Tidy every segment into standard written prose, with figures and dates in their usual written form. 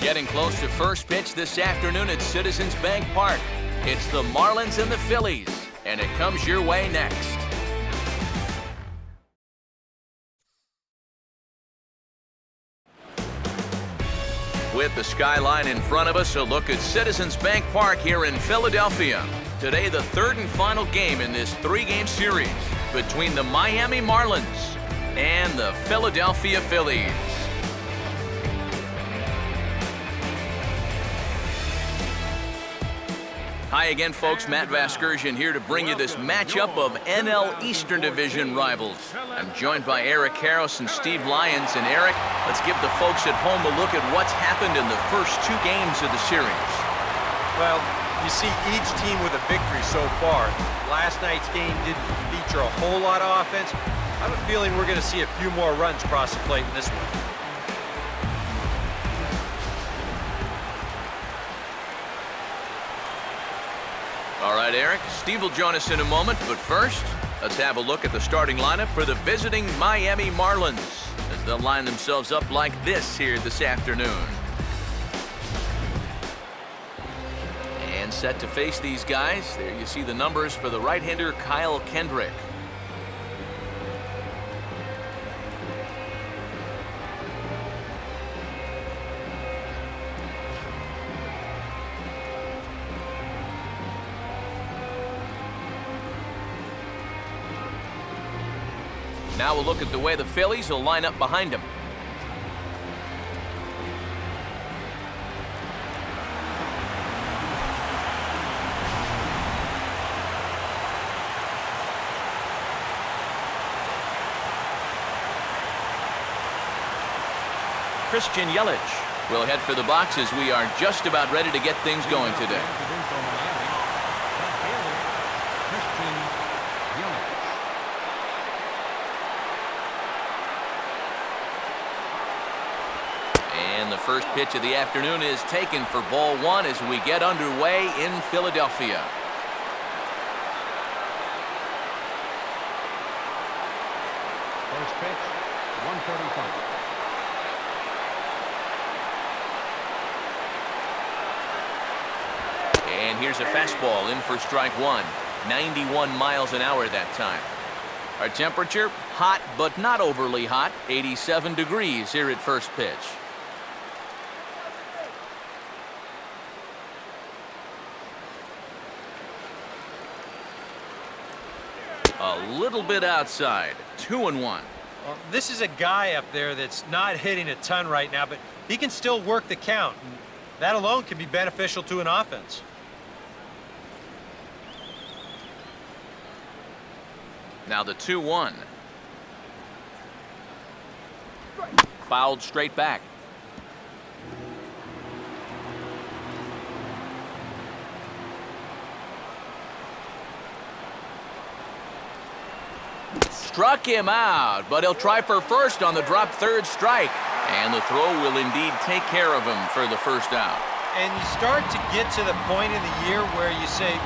Getting close to first pitch this afternoon at Citizens Bank Park. It's the Marlins and the Phillies, and it comes your way next. With the skyline in front of us, a look at Citizens Bank Park here in Philadelphia. Today, the third and final game in this three-game series between the Miami Marlins and the Philadelphia Phillies. Hi again, folks. Matt Vasgersian here to bring you this matchup of NL Eastern Division rivals. I'm joined by Eric Karros and Steve Lyons. And Eric, let's give the folks at home a look at what's happened in the first two games of the series. Well, you see each team with a victory so far. Last night's game didn't feature a whole lot of offense. I have a feeling we're going to see a few more runs cross the plate in this one. All right, Eric, Steve will join us in a moment, but first, let's have a look at the starting lineup for the visiting Miami Marlins as they'll line themselves up like this here this afternoon. And set to face these guys. There you see the numbers for the right-hander Kyle Kendrick. Now we'll look at the way the Phillies will line up behind him. Christian Yelich will head for the box as we are just about ready to get things going today. And the first pitch of the afternoon is taken for ball one as we get underway in Philadelphia. First pitch, 135. And here's a fastball in for strike one. 91 miles an hour that time. Our temperature, hot but not overly hot. 87 degrees here at first pitch. A little bit outside. 2-1. Well, this is a guy up there that's not hitting a ton right now, but he can still work the count. And that alone can be beneficial to an offense. Now the 2-1. Fouled straight back. Struck him out, but he'll try for first on the drop third strike. And the throw will indeed take care of him for the first out. And you start to get to the point in the year where you say,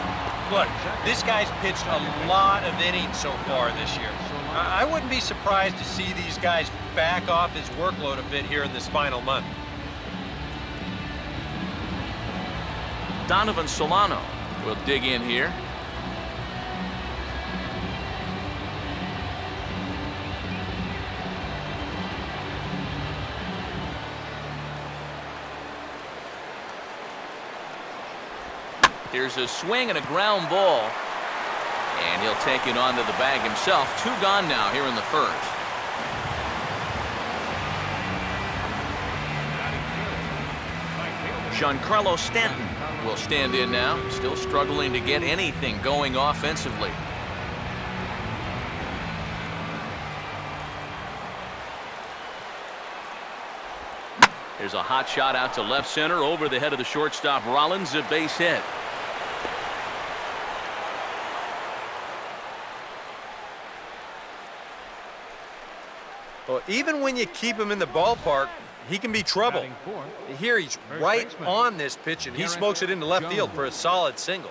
look, this guy's pitched a lot of innings so far this year. I wouldn't be surprised to see these guys back off his workload a bit here in this final month. Donovan Solano will dig in here. Here's a swing and a ground ball. And he'll take it onto the bag himself. Two gone now here in the first. Giancarlo Stanton will stand in now. Still struggling to get anything going offensively. There's a hot shot out to left center over the head of the shortstop Rollins, a base hit. Well, even when you keep him in the ballpark, he can be trouble. Here he's right on this pitch, and he smokes it into left field for a solid single.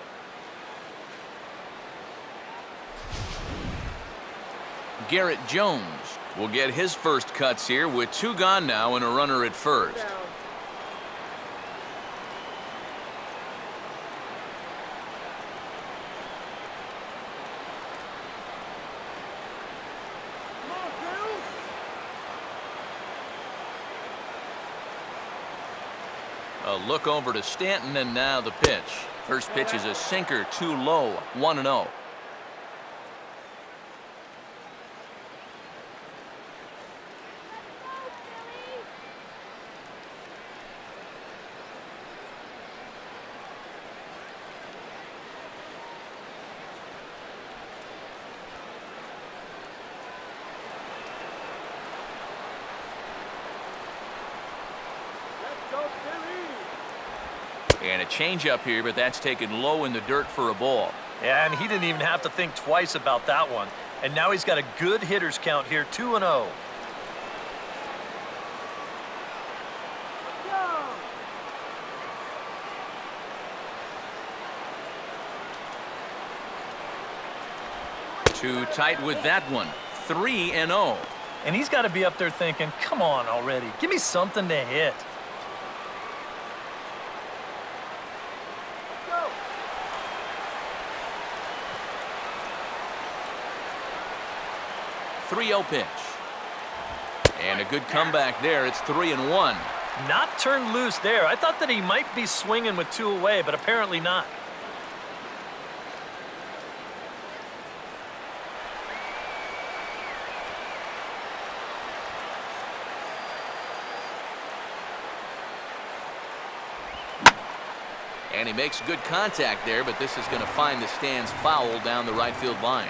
Garrett Jones will get his first cuts here with two gone now and a runner at first. A look over to Stanton, and now the pitch. First pitch is a sinker, too low, 1-0. And a changeup here, but that's taken low in the dirt for a ball. Yeah, and he didn't even have to think twice about that one. And now he's got a good hitter's count here, 2-0. Too tight with that one. 3-0. And he's got to be up there thinking, come on already. Give me something to hit. Go. 3-0 pitch. And a good comeback there. It's 3-1. Not turned loose there. I thought that he might be swinging with two away, but apparently not. And he makes good contact there, but this is going to find the stands foul down the right field line.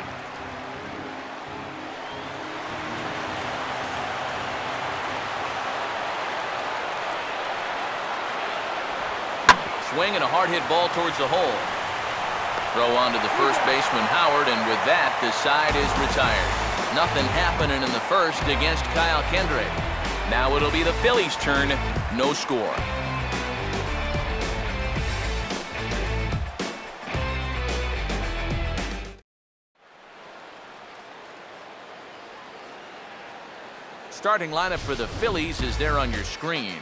Swing and a hard hit ball towards the hole. Throw on to the first baseman Howard, and with that, the side is retired. Nothing happening in the first against Kyle Kendrick. Now it'll be the Phillies' turn. No score. Starting lineup for the Phillies is there on your screen.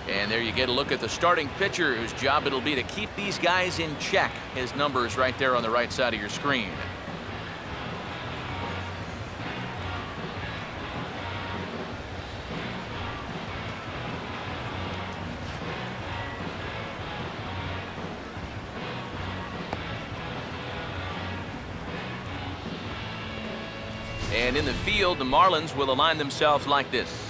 And there you get a look at the starting pitcher, whose job it'll be to keep these guys in check. His number is right there on the right side of your screen. And in the field, the Marlins will align themselves like this.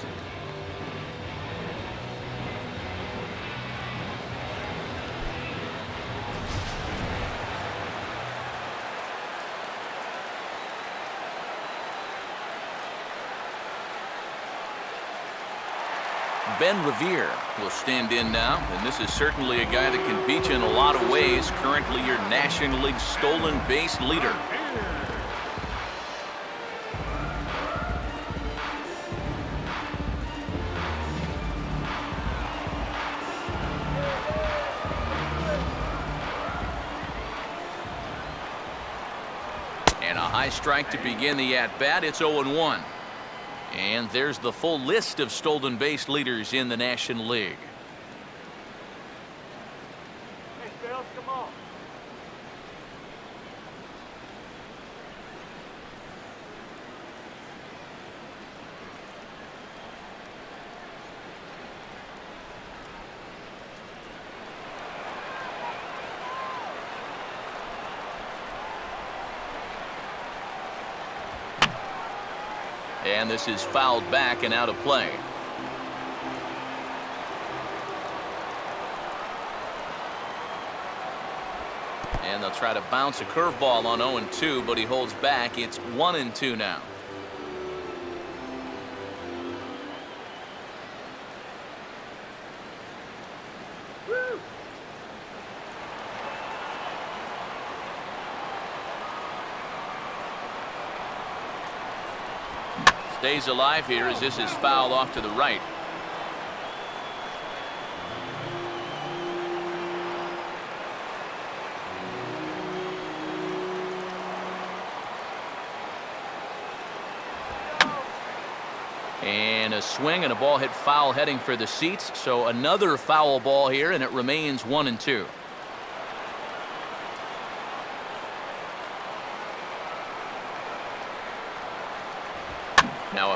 Ben Revere will stand in now, and this is certainly a guy that can beat you in a lot of ways. Currently your National League stolen base leader. And a high strike to begin the at-bat. It's 0-1. And there's the full list of stolen base leaders in the National League. Hey, Phil, come on. And this is fouled back and out of play. And they'll try to bounce a curveball on 0-2, but he holds back. It's 1-2 now. Woo! Stays alive here as this is fouled off to the right. And a swing and a ball hit foul heading for the seats. So another foul ball here, and it remains 1-2.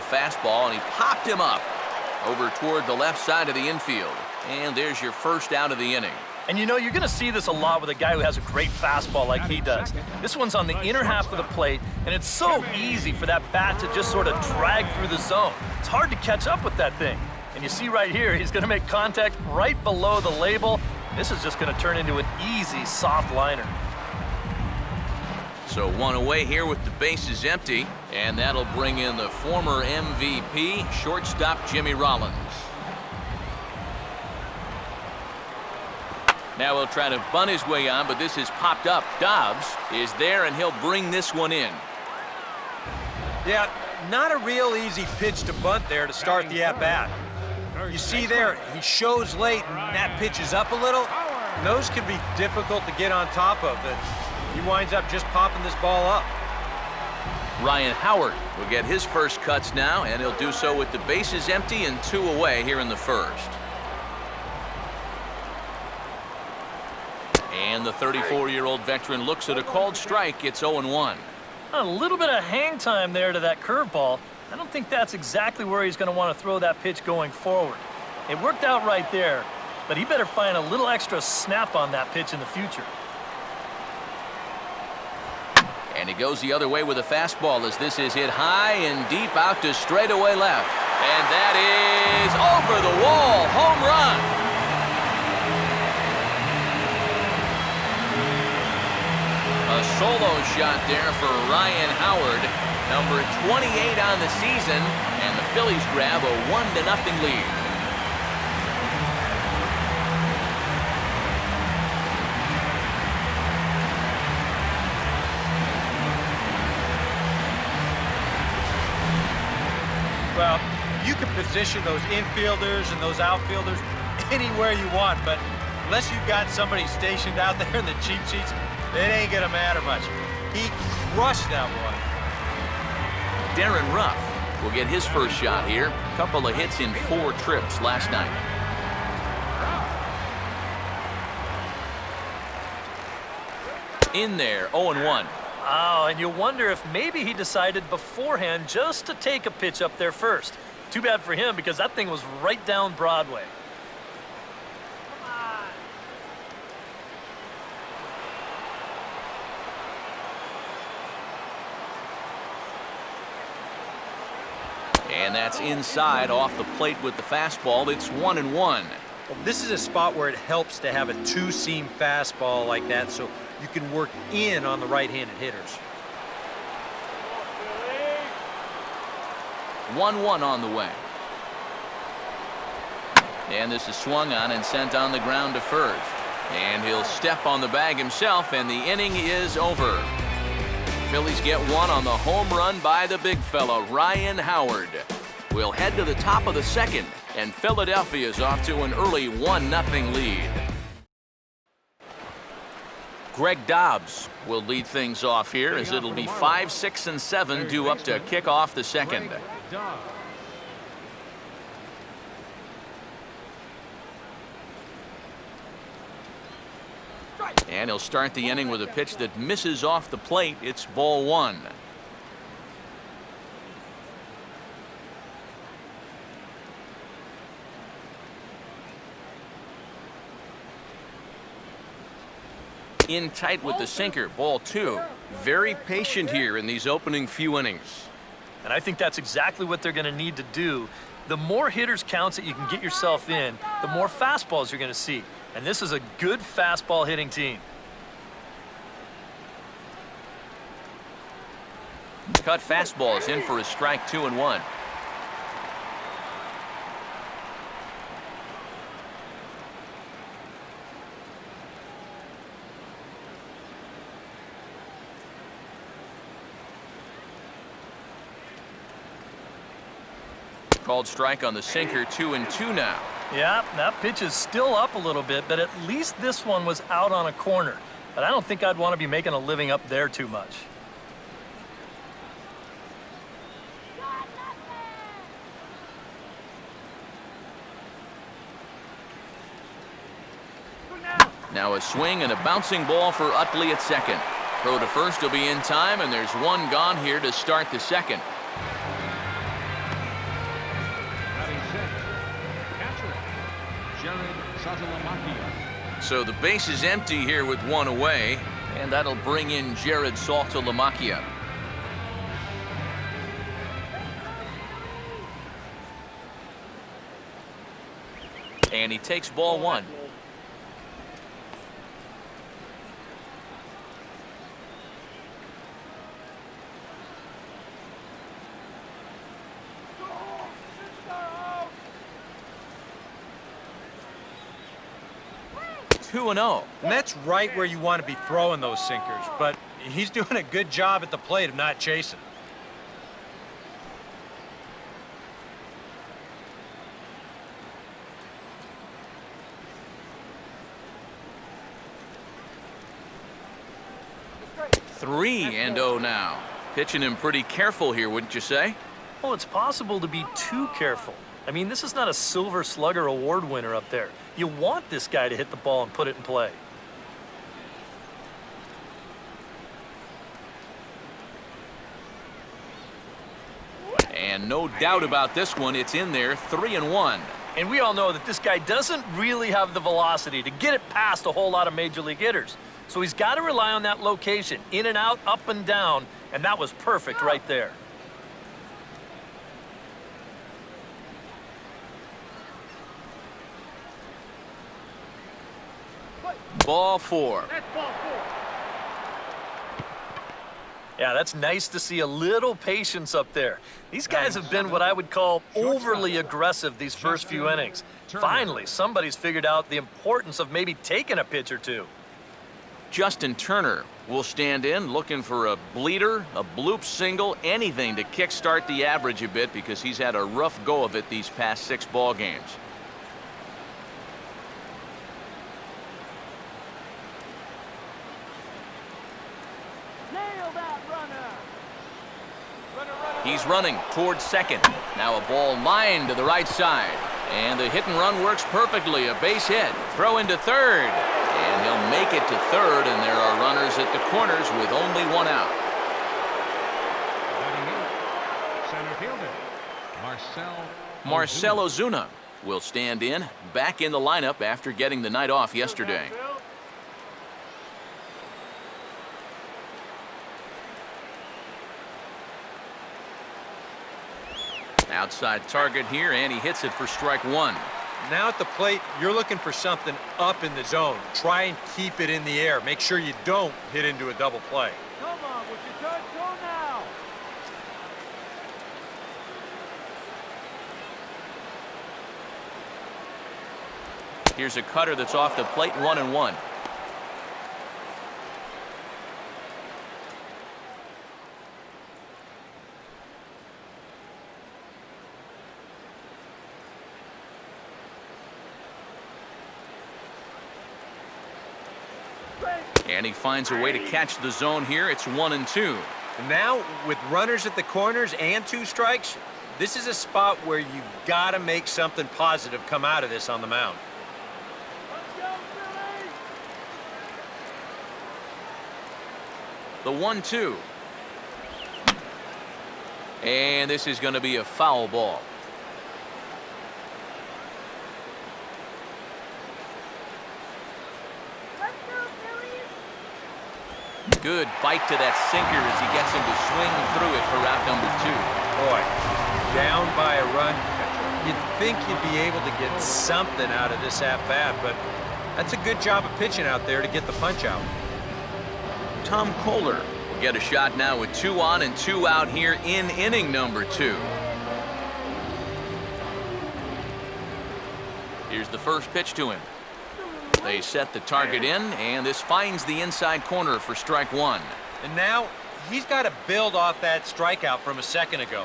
fastball, and he popped him up over toward the left side of the infield. And there's your first out of the inning. And you know, you're going to see this a lot with a guy who has a great fastball like he does. This one's on the inner half of the plate, and it's so easy for that bat to just sort of drag through the zone. It's hard to catch up with that thing. And you see right here, he's going to make contact right below the label. This is just going to turn into an easy, soft liner. So one away here with the bases empty, and that'll bring in the former MVP, shortstop Jimmy Rollins. Now he'll try to bunt his way on, but this is popped up. Dobbs is there, and he'll bring this one in. Yeah, not a real easy pitch to bunt there to start the at-bat. You see there, he shows late, and that pitch is up a little. And those can be difficult to get on top of, and he winds up just popping this ball up. Ryan Howard will get his first cuts now, and he'll do so with the bases empty and 2 away here in the first. And the 34-year-old veteran looks at a called strike. It's 0-1. A little bit of hang time there to that curveball. I don't think that's exactly where he's going to want to throw that pitch going forward. It worked out right there, but he better find a little extra snap on that pitch in the future. And he goes the other way with a fastball as this is hit high and deep out to straightaway left. And that is over the wall. Home run. A solo shot there for Ryan Howard, number 28 on the season, and the Phillies grab a 1-0 lead. Well, you can position those infielders and those outfielders anywhere you want, but unless you've got somebody stationed out there in the cheap seats, it ain't gonna matter much. He crushed that one. Darren Ruff will get his first shot here. Couple of hits in 4 trips last night. In there, 0-1. Oh, and you wonder if maybe he decided beforehand just to take a pitch up there first. Too bad for him, because that thing was right down Broadway. And that's inside off the plate with the fastball. It's 1-1. Well, this is a spot where it helps to have a 2-seam fastball like that so you can work in on the right-handed hitters. 1-1 on the way. And this is swung on and sent on the ground to first. And he'll step on the bag himself, and the inning is over. Phillies get one on the home run by the big fella, Ryan Howard. We'll head to the top of the second, and Philadelphia's off to an early 1-0 lead. Greg Dobbs will lead things off here as it'll be 5, 6, and 7 due up to kick off the second. And he'll start the inning with a pitch that misses off the plate. It's ball 1. In tight with the sinker, ball 2. Very patient here in these opening few innings. And I think that's exactly what they're going to need to do. The more hitters counts that you can get yourself in, the more fastballs you're going to see. And this is a good fastball hitting team. Cut fastballs in for a strike, 2-1. Called strike on the sinker, 2-2 now. Yeah, that pitch is still up a little bit, but at least this one was out on a corner. But I don't think I'd want to be making a living up there too much. Now a swing and a bouncing ball for Utley at second. Throw to first will be in time, and there's one gone here to start the second. So the base is empty here with one away, and that'll bring in Jared Saltalamacchia. And he takes ball one. Two and 0. And that's right where you want to be throwing those sinkers, but he's doing a good job at the plate of not chasing. Three and 0 now. Pitching him pretty careful here, wouldn't you say? Well, it's possible to be too careful. I mean, this is not a Silver Slugger award winner up there. You want this guy to hit the ball and put it in play. And no doubt about this one, it's in there, 3 and 1. And we all know that this guy doesn't really have the velocity to get it past a whole lot of major league hitters. So he's got to rely on that location, in and out, up and down, and that was perfect right there. Ball 4. Yeah, that's nice to see a little patience up there. These guys have been what I would call overly aggressive these first few innings. Finally, somebody's figured out the importance of maybe taking a pitch or two. Justin Turner will stand in looking for a bleeder, a bloop single, anything to kickstart the average a bit because he's had a rough go of it these past 6 ball games. He's running towards second. Now a ball lined to the right side. And the hit and run works perfectly. A base hit. Throw into third. And he'll make it to third, and there are runners at the corners with only 1 out. Center fielder, Marcell Ozuna will stand in, back in the lineup after getting the night off yesterday. Outside target here, and he hits it for strike 1. Now at the plate, you're looking for something up in the zone. Try and keep it in the air. Make sure you don't hit into a double play. Come on, with your turn, go now. Here's a cutter that's off the plate, 1-1. And he finds a way to catch the zone here. It's 1-2. And now, with runners at the corners and 2 strikes, this is a spot where you've got to make something positive come out of this on the mound. The 1-2. And this is going to be a foul ball. Good bite to that sinker as he gets him to swing through it for out number 2. Boy, down by a run, you'd think you'd be able to get something out of this at-bat, but that's a good job of pitching out there to get the punch out. Tom Kohler will get a shot now with 2 on and 2 out here in inning number 2. Here's the first pitch to him. They set the target in, and this finds the inside corner for strike 1. And now he's got to build off that strikeout from a second ago.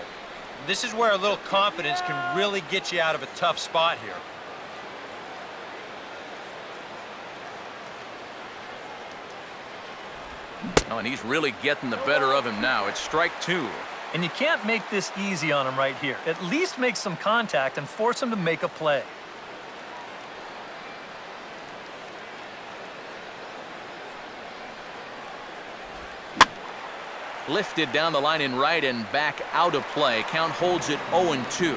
This is where a little confidence can really get you out of a tough spot here. Oh, and he's really getting the better of him now. It's strike 2. And you can't make this easy on him right here. At least make some contact and force him to make a play. Lifted down the line in right and back out of play. Count holds it 0-2.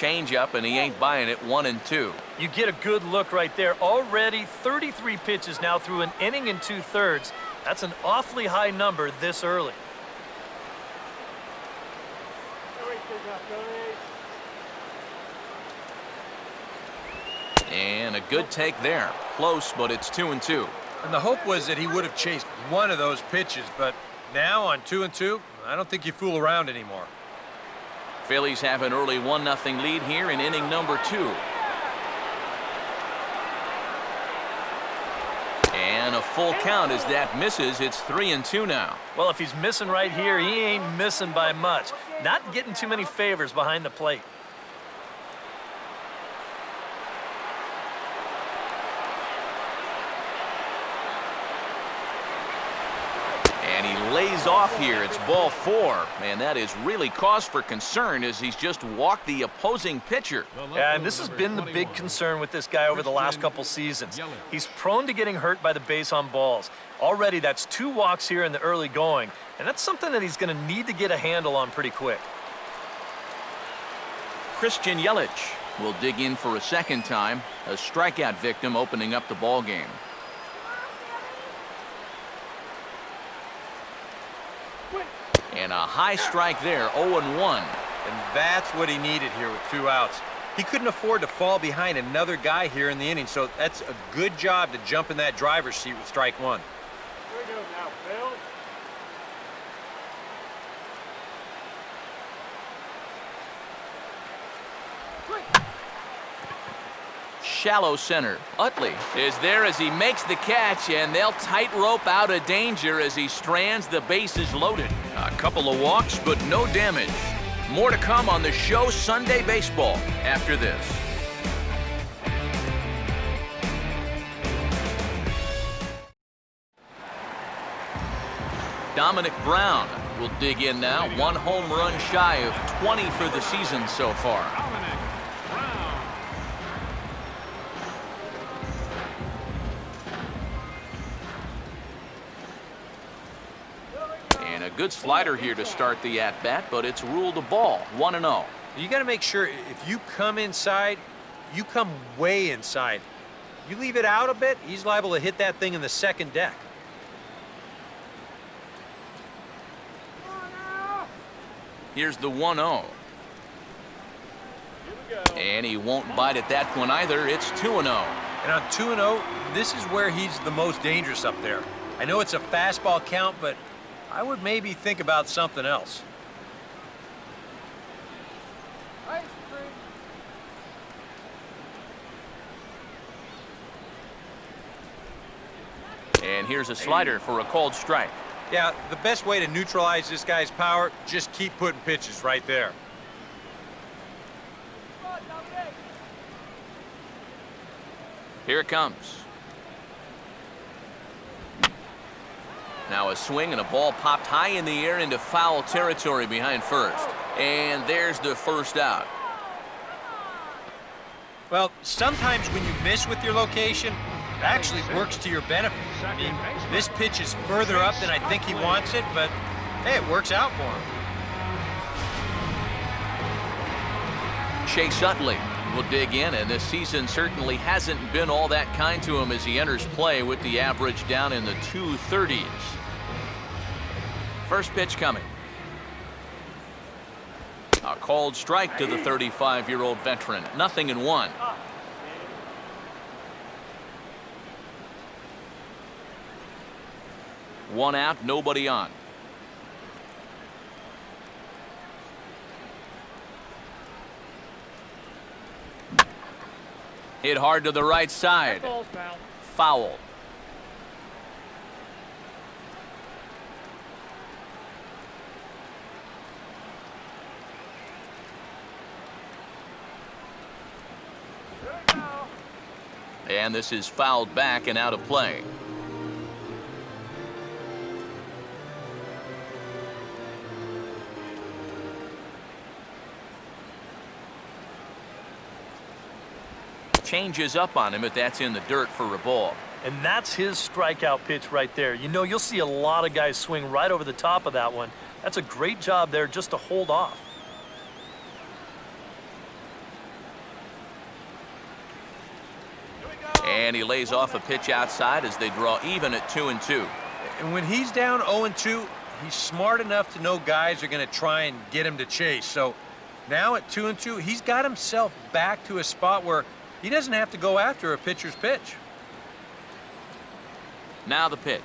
changeup, and he ain't buying it. 1-2. You get a good look right there. Already 33 pitches now through an inning and 2/3. That's an awfully high number this early. And a good take there. Close, but it's 2-2. And the hope was that he would have chased one of those pitches, but now on 2-2, I don't think you fool around anymore. Phillies have an early 1-0 lead here in inning number 2. And a full count as that misses. It's 3-2 now. Well, if he's missing right here, he ain't missing by much. Not getting too many favors behind the plate. And he lays off here. It's ball 4. Man, that is really cause for concern as he's just walked the opposing pitcher. Yeah, and this has been the big concern with this guy over the last couple seasons. He's prone to getting hurt by the base on balls. Already, that's 2 walks here in the early going, and that's something that he's going to need to get a handle on pretty quick. Christian Yelich will dig in for a second time. A strikeout victim opening up the ball game. And a high strike there, 0-1. And that's what he needed here with 2 outs. He couldn't afford to fall behind another guy here in the inning, so that's a good job to jump in that driver's seat with strike 1. Here we go now, Phil. Shallow center. Utley is there as he makes the catch, and they'll tightrope out of danger as he strands the bases loaded. A couple of walks, but no damage. More to come on the show Sunday Baseball after this. Dominic Brown will dig in now. 1 home run shy of 20 for the season so far. And a good slider here to start the at-bat, but it's ruled a ball. 1-0. You got to make sure if you come inside, you come way inside. You leave it out a bit, he's liable to hit that thing in the second deck. Here's the 1-0. And he won't bite at that one either. It's 2-0. And on 2-0, this is where he's the most dangerous up there. I know it's a fastball count, but I would maybe think about something else. And here's a slider for a called strike. Yeah, the best way to neutralize this guy's power, just keep putting pitches right there. Here it comes. Now a swing and a ball popped high in the air into foul territory behind first. And there's the first out. Well, sometimes when you miss with your location, it actually works to your benefit. I mean, this pitch is further up than I think he wants it, but hey, it works out for him. Chase Utley will dig in, and this season certainly hasn't been all that kind to him as he enters play with the average down in the 230s. First pitch coming. A called strike to the 35-year-old veteran. 0-1. One out, nobody on. Hit hard to the right side. Foul. And this is fouled back and out of play. Changes up on him, but that's in the dirt for a ball. And that's his strikeout pitch right there. You know, you'll see a lot of guys swing right over the top of that one. That's a great job there just to hold off. And he lays off a pitch outside as they draw even at 2-2. And when he's down 0-2, he's smart enough to know guys are going to try and get him to chase. So now at 2-2, he's got himself back to a spot where he doesn't have to go after a pitcher's pitch. Now the pitch.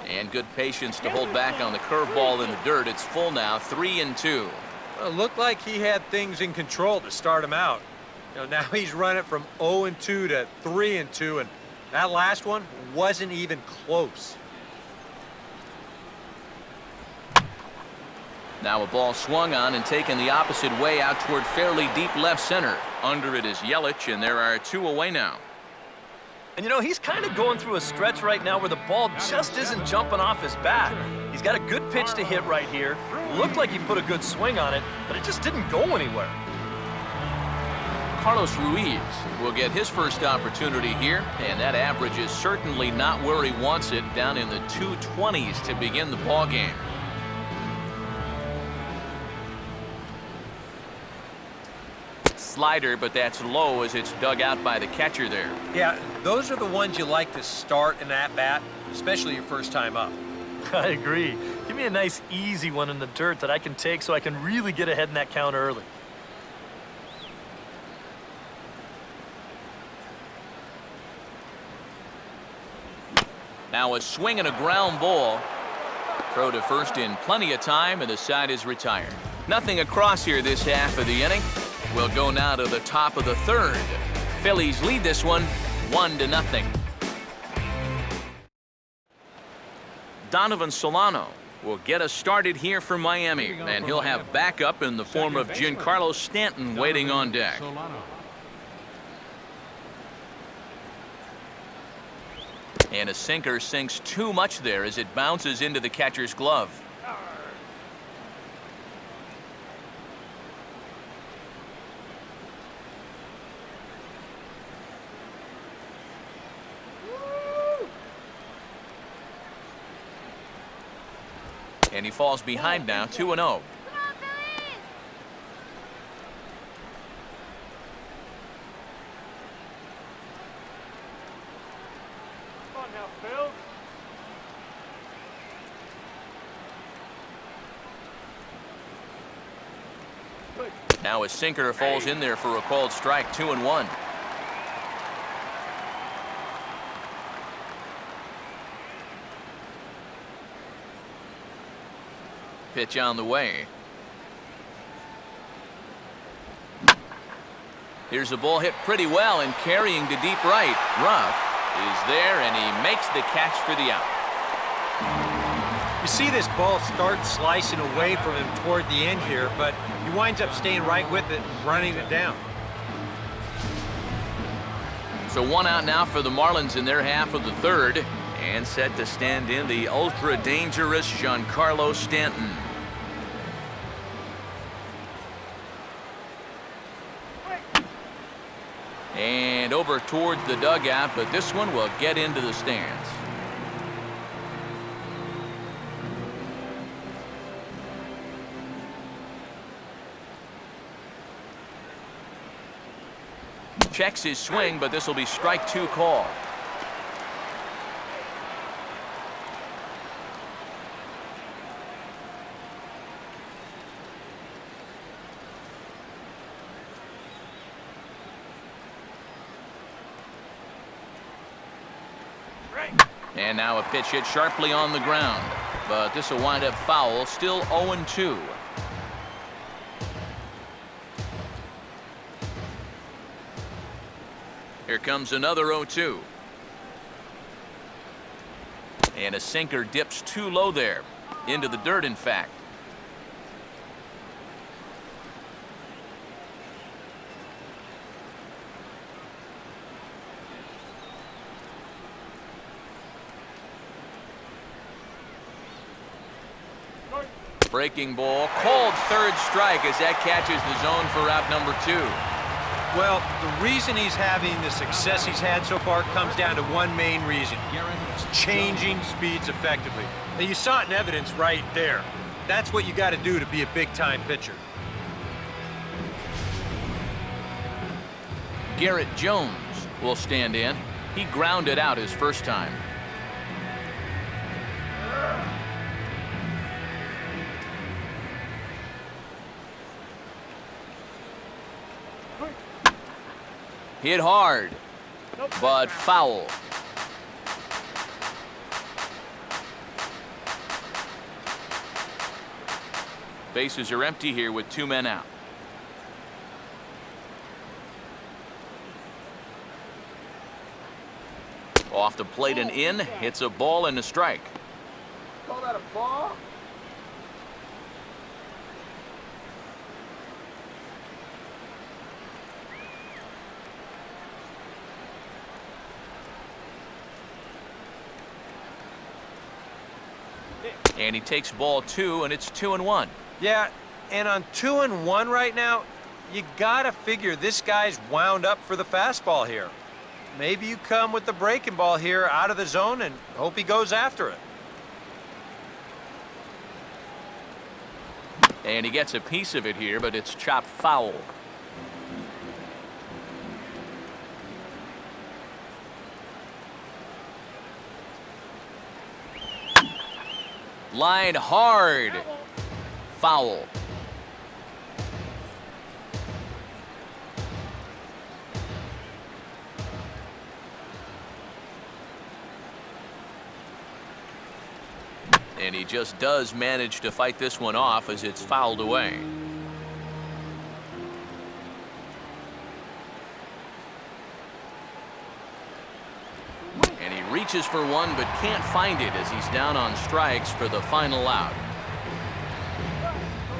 And good patience to hold back on the curveball in the dirt. It's full now, 3-2. Well, it looked like he had things in control to start him out. Now he's running from 0-2 to 3-2, and that last one wasn't even close. Now a ball swung on and taken the opposite way out toward fairly deep left center. Under it is Yelich, and there are 2 away now. And you know, he's kind of going through a stretch right now where the ball just isn't jumping off his bat. He's got a good pitch to hit right here. Looked like he put a good swing on it, but it just didn't go anywhere. Carlos Ruiz will get his first opportunity here, and that average is certainly not where he wants it, down in the 220s to begin the ball game. Slider, but that's low as it's dug out by the catcher there. Yeah, those are the ones you like to start in that bat, especially your first time up. I agree. Give me a nice, easy one in the dirt that I can take so I can really get ahead in that count early. Now a swing and a ground ball. Throw to first in plenty of time, and the side is retired. Nothing across here this half of the inning. We'll go now to the top of the third. Phillies lead this one 1-0. Donovan Solano will get us started here for Miami, and he'll have backup in the form of Giancarlo Stanton waiting on deck. And a sinker sinks too much there as it bounces into the catcher's glove. And he falls behind now, 2-0. Come on, now, Phil. Now a sinker falls in there for a called strike, 2-1. Pitch on the way. Here's a ball hit pretty well and carrying to deep right. Ruff is there, and he makes the catch for the out. You see this ball start slicing away from him toward the end here, but he winds up staying right with it and running it down. So 1 out now for the Marlins in their half of the third, and set to stand in the ultra-dangerous Giancarlo Stanton. And over towards the dugout, but this one will get into the stands. Checks his swing, but this will be strike 2 call. And now a pitch hit sharply on the ground, but this will wind up foul, still 0-2. Here comes another 0-2. And a sinker dips too low there, into the dirt in fact. Breaking ball, called third strike as that catches the zone for out number 2. Well, the reason he's having the success he's had so far comes down to one main reason. It's changing speeds effectively. Now, you saw it in evidence right there. That's what you got to do to be a big-time pitcher. Garrett Jones will stand in. He grounded out his first time. Hit hard, but foul. Bases are empty here with 2 men out. Off the plate and in. It's a ball and a strike. Call that a ball? And he takes ball 2, and it's 2-1. Yeah, and on 2-1 right now, you gotta figure this guy's wound up for the fastball here. Maybe you come with the breaking ball here out of the zone and hope he goes after it. And he gets a piece of it here, but it's chopped foul. Line hard. Foul. And he just does manage to fight this one off as it's fouled away. And he reaches for one but can't find it as he's down on strikes for the final out.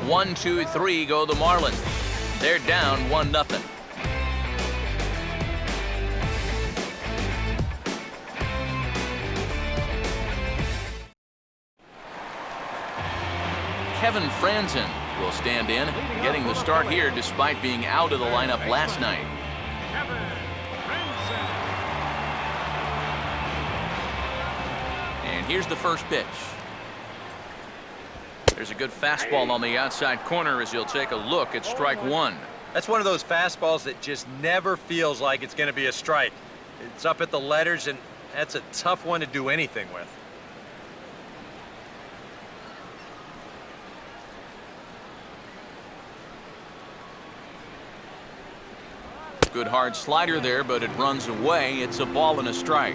1, 2, 3 go the Marlins. They're down 1-0. Kevin Franzen will stand in, getting the start here despite being out of the lineup last night. And here's the first pitch. There's a good fastball on the outside corner as he'll take a look at strike 1. That's one of those fastballs that just never feels like it's going to be a strike. It's up at the letters, and that's a tough one to do anything with. Good hard slider there, but it runs away. It's a ball and a strike.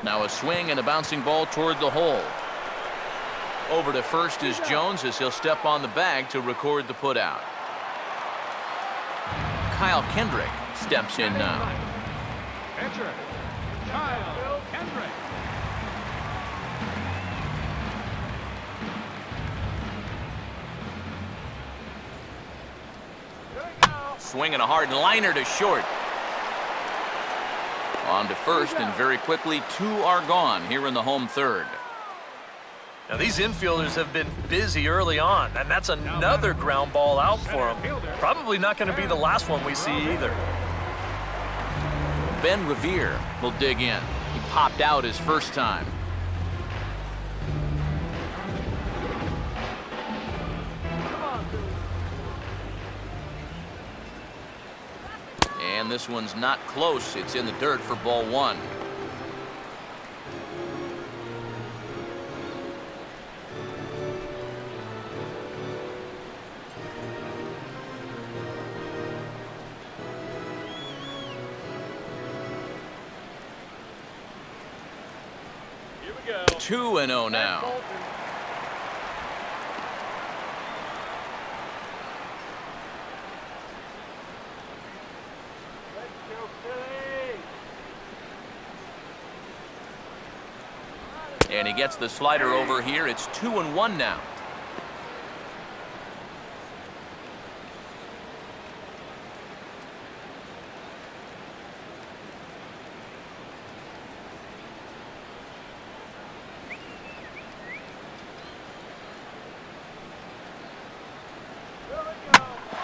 Now a swing and a bouncing ball toward the hole. Over to first is Jones as he'll step on the bag to record the putout. Kyle Kendrick steps in now. Pitcher, Kyle Kendrick. Swinging a hard liner to short. On to first, and very quickly 2 are gone here in the home third. Now these infielders have been busy early on, and that's another ground ball out for them. Probably not going to be the last one we see either. Ben Revere will dig in. He popped out his first time. And this one's not close. It's in the dirt for ball 1. Here we go. 2-0 now. And he gets the slider over here. It's 2-1 now.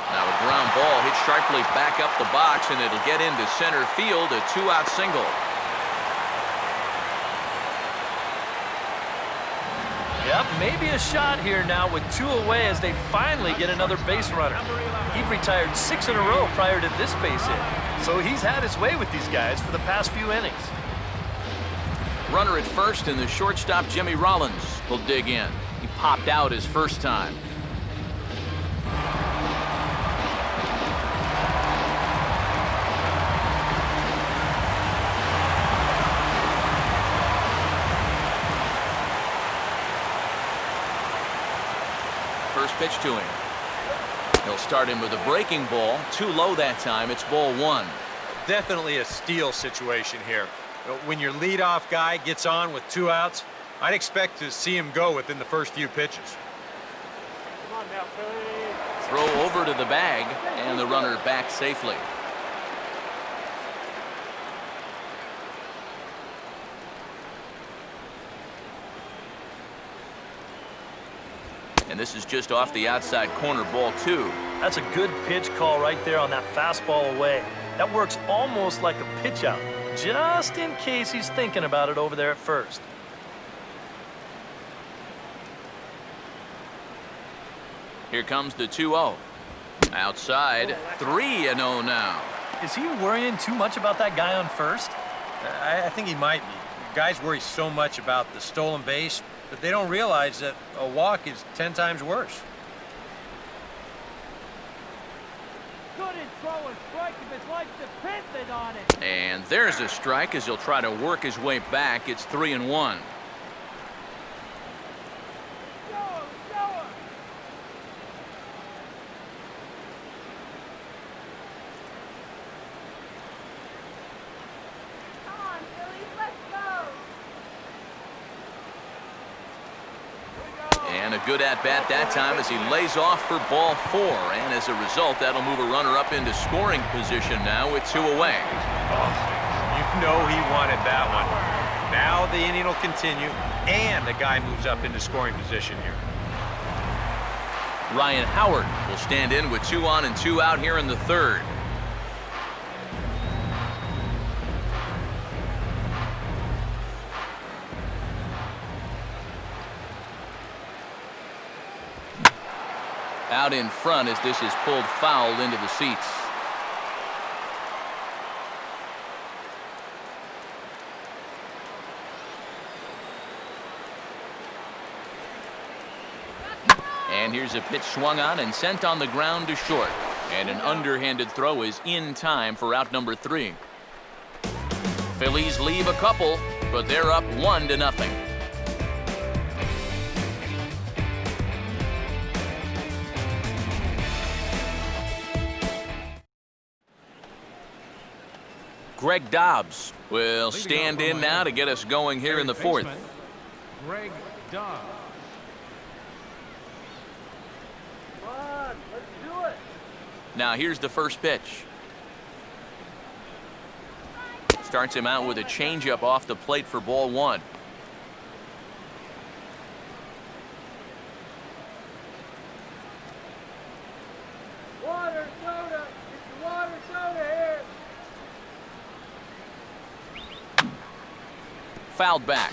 Now a ground ball hit sharply safely back up the box, and it'll get into center field, a two-out single. Yep, maybe a shot here now with 2 away as they finally get another base runner. He'd retired 6 in a row prior to this base hit, so he's had his way with these guys for the past few innings. Runner at first, and the shortstop Jimmy Rollins will dig in. He popped out his first time. First pitch to him. He'll start him with a breaking ball. Too low that time. It's ball 1. Definitely a steal situation here. When your leadoff guy gets on with 2 outs, I'd expect to see him go within the first few pitches. Come on now, Philly. Throw over to the bag, and the runner back safely. And this is just off the outside corner, ball 2. That's a good pitch call right there on that fastball away. That works almost like a pitch out, just in case he's thinking about it over there at first. Here comes the 2-0. Outside, 3-0 now. Is he worrying too much about that guy on first? I think he might be. Guys worry so much about the stolen base, but they don't realize that a walk is 10 times worse. Couldn't throw a strike if his life depended on it. And there's a strike as he'll try to work his way back. It's 3-1. And a good at-bat that time as he lays off for ball 4. And as a result, that'll move a runner up into scoring position now with 2 away. Oh, you know he wanted that one. Now the inning will continue, and the guy moves up into scoring position here. Ryan Howard will stand in with 2 on and 2 out here in the 3rd. Out in front as this is pulled foul into the seats. And here's a pitch swung on and sent on the ground to short. And an underhanded throw is in time for out number 3. Phillies leave a couple, but they're up 1-0. Greg Dobbs will stand in now to get us going here in the 4th. Greg Dobbs. Come on, let's do it. Now here's the first pitch. Starts him out with a changeup off the plate for ball 1. Water, soda. It's the water, soda here. Fouled back.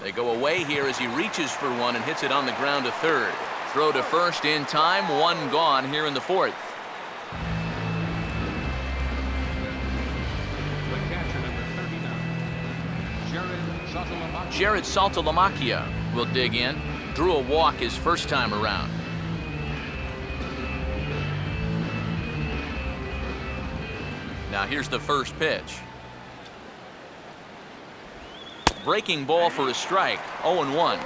They go away here as he reaches for one and hits it on the ground to 3rd. Throw to first in time, 1 gone here in the 4th. The catcher, number 39, Jared Saltalamacchia will dig in. Drew a walk his first time around. Now here's the first pitch. Breaking ball for a strike, 0-1.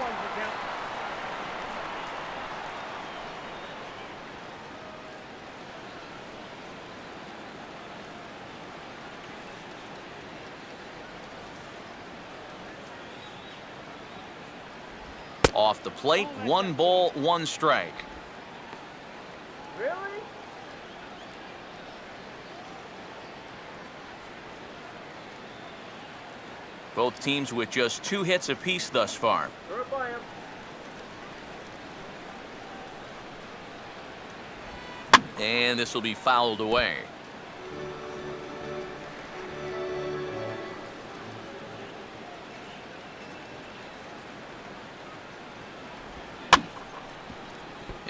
Off the plate, 1 ball, 1 strike. Really? Both teams with just 2 hits apiece thus far. Throw it by him. And this will be fouled away.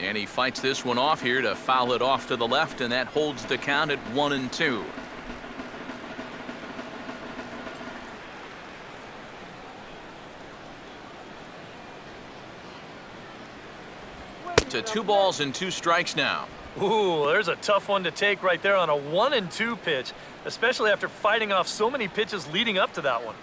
And he fights this one off here to foul it off to the left, and that holds the count at 1-2. To 2 balls and 2 strikes now. Ooh, there's a tough one to take right there on a 1-2 pitch, especially after fighting off so many pitches leading up to that one.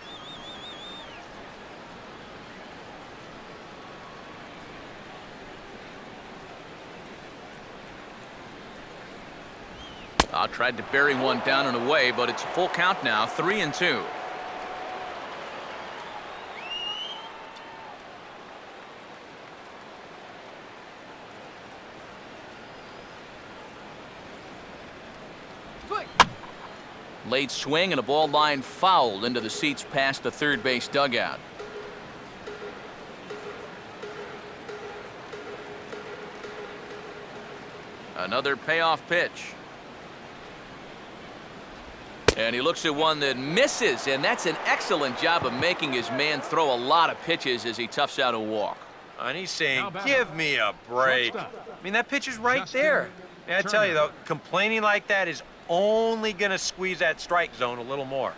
Tried to bury one down and away, but it's a full count now, 3-2. Late swing and a ball line fouled into the seats past the third base dugout. Another payoff pitch. And he looks at one that misses, and that's an excellent job of making his man throw a lot of pitches as he toughs out a walk. And he's saying, give me a break. I mean, that pitch is right there. And I tell you, though, complaining like that is only going to squeeze that strike zone a little more.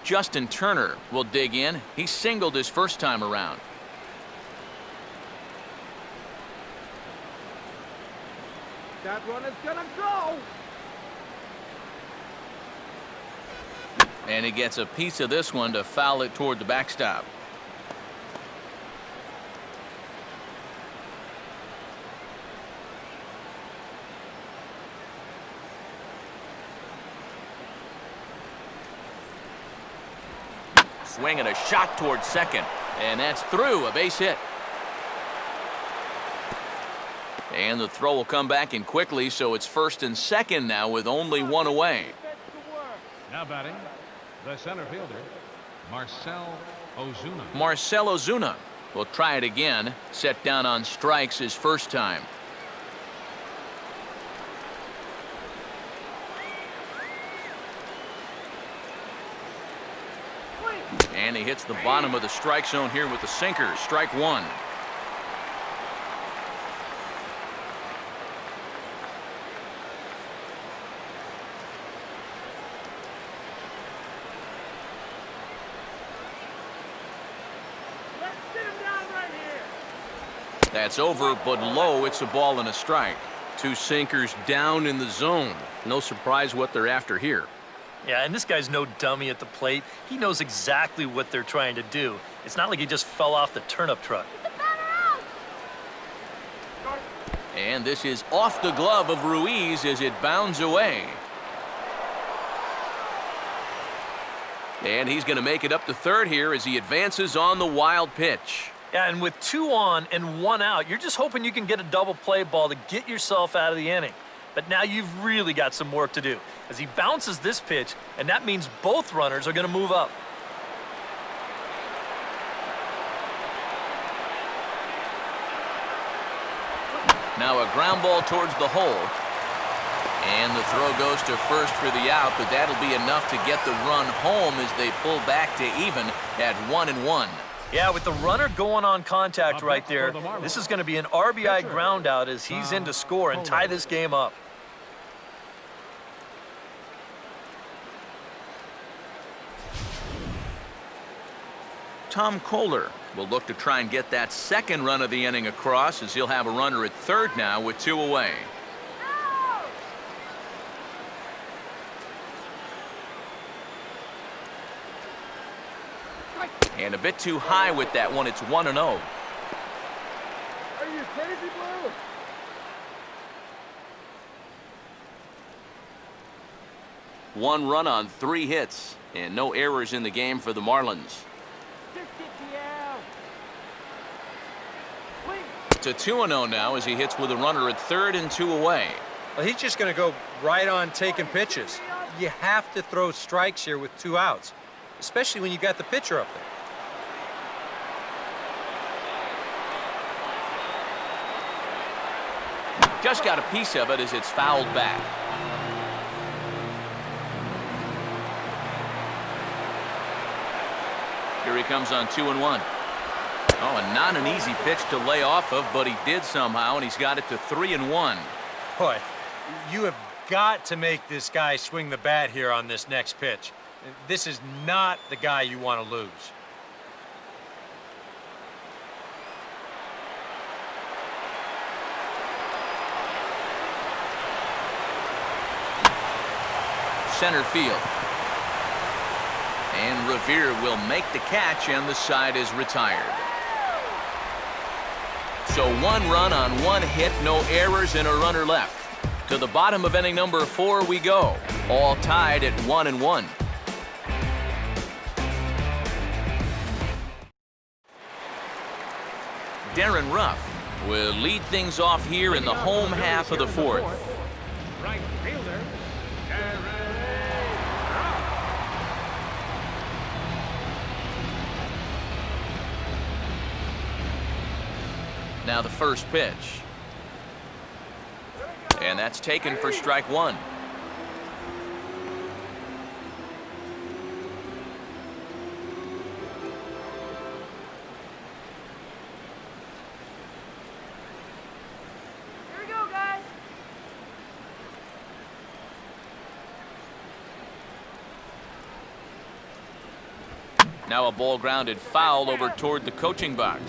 Justin Turner will dig in. He singled his first time around. That runner's gonna go. And he gets a piece of this one to foul it toward the backstop. Swing and a shot towards second. And that's through, a base hit. And the throw will come back in quickly, so it's first and second now with only 1 away. Now batting, the center fielder, Marcell Ozuna. Marcell Ozuna will try it again. Set down on strikes his first time. And he hits the bottom of the strike zone here with the sinker. Strike 1. That's over, but low. It's a ball and a strike. 2 sinkers down in the zone. No surprise what they're after here. Yeah, and this guy's no dummy at the plate. He knows exactly what they're trying to do. It's not like he just fell off the turnip truck. And this is off the glove of Ruiz as it bounds away. And he's going to make it up to third here as he advances on the wild pitch. Yeah, and with 2 on and 1 out, you're just hoping you can get a double play ball to get yourself out of the inning. But now you've really got some work to do as he bounces this pitch, and that means both runners are going to move up. Now a ground ball towards the hole. And the throw goes to first for the out, but that'll be enough to get the run home as they pull back to even at 1-1. Yeah, with the runner going on contact right there, this is going to be an RBI ground out as he's in to score and tie this game up. Tom Kohler will look to try and get that second run of the inning across as he'll have a runner at third now with 2 away. And a bit too high with that one. It's 1-0. Are you crazy, Blue? One run on 3 hits and no errors in the game for the Marlins. To 2-0 now as he hits with a runner at third and 2 away. Well, he's just going to go right on taking pitches. You have to throw strikes here with 2 outs. especially when you got the pitcher up there. Just got a piece of it as it's fouled back. Here he comes on 2-1. Oh, and not an easy pitch to lay off of, but he did somehow, and he's got it to 3-1. Boy, you have got to make this guy swing the bat here on this next pitch. This is not the guy you want to lose. Center field. And Revere will make the catch, and the side is retired. So 1 run on 1 hit, no errors, and a runner left. To the bottom of inning number 4 we go, all tied at 1-1. Darren Ruff will lead things off here in the home half of the 4th. Right fielder, Darren Ruff. Now the first pitch. And that's taken for strike 1. Here we go, guys. Now a ball grounded foul over toward the coaching box.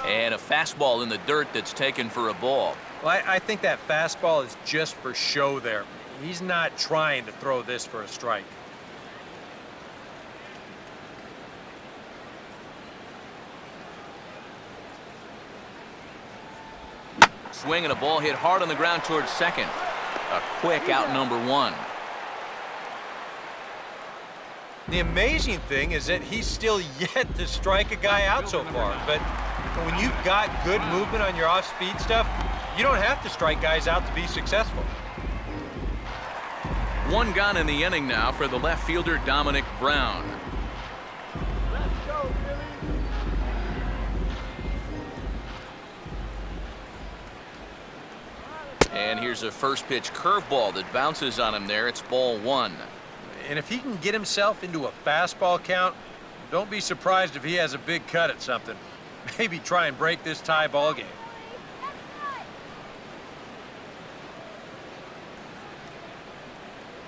And a fastball in the dirt that's taken for a ball. Well, I think that fastball is just for show there. He's not trying to throw this for a strike. Swing and a ball hit hard on the ground towards second. A quick out number 1. The amazing thing is that he's still yet to strike a guy out so far. But when you've got good movement on your off-speed stuff, you don't have to strike guys out to be successful. 1 gone in the inning now for the left fielder, Dominic Brown. Let's go, Billy. And here's a first pitch curveball that bounces on him there. It's ball 1. And if he can get himself into a fastball count, don't be surprised if he has a big cut at something. Maybe try and break this tie ball game.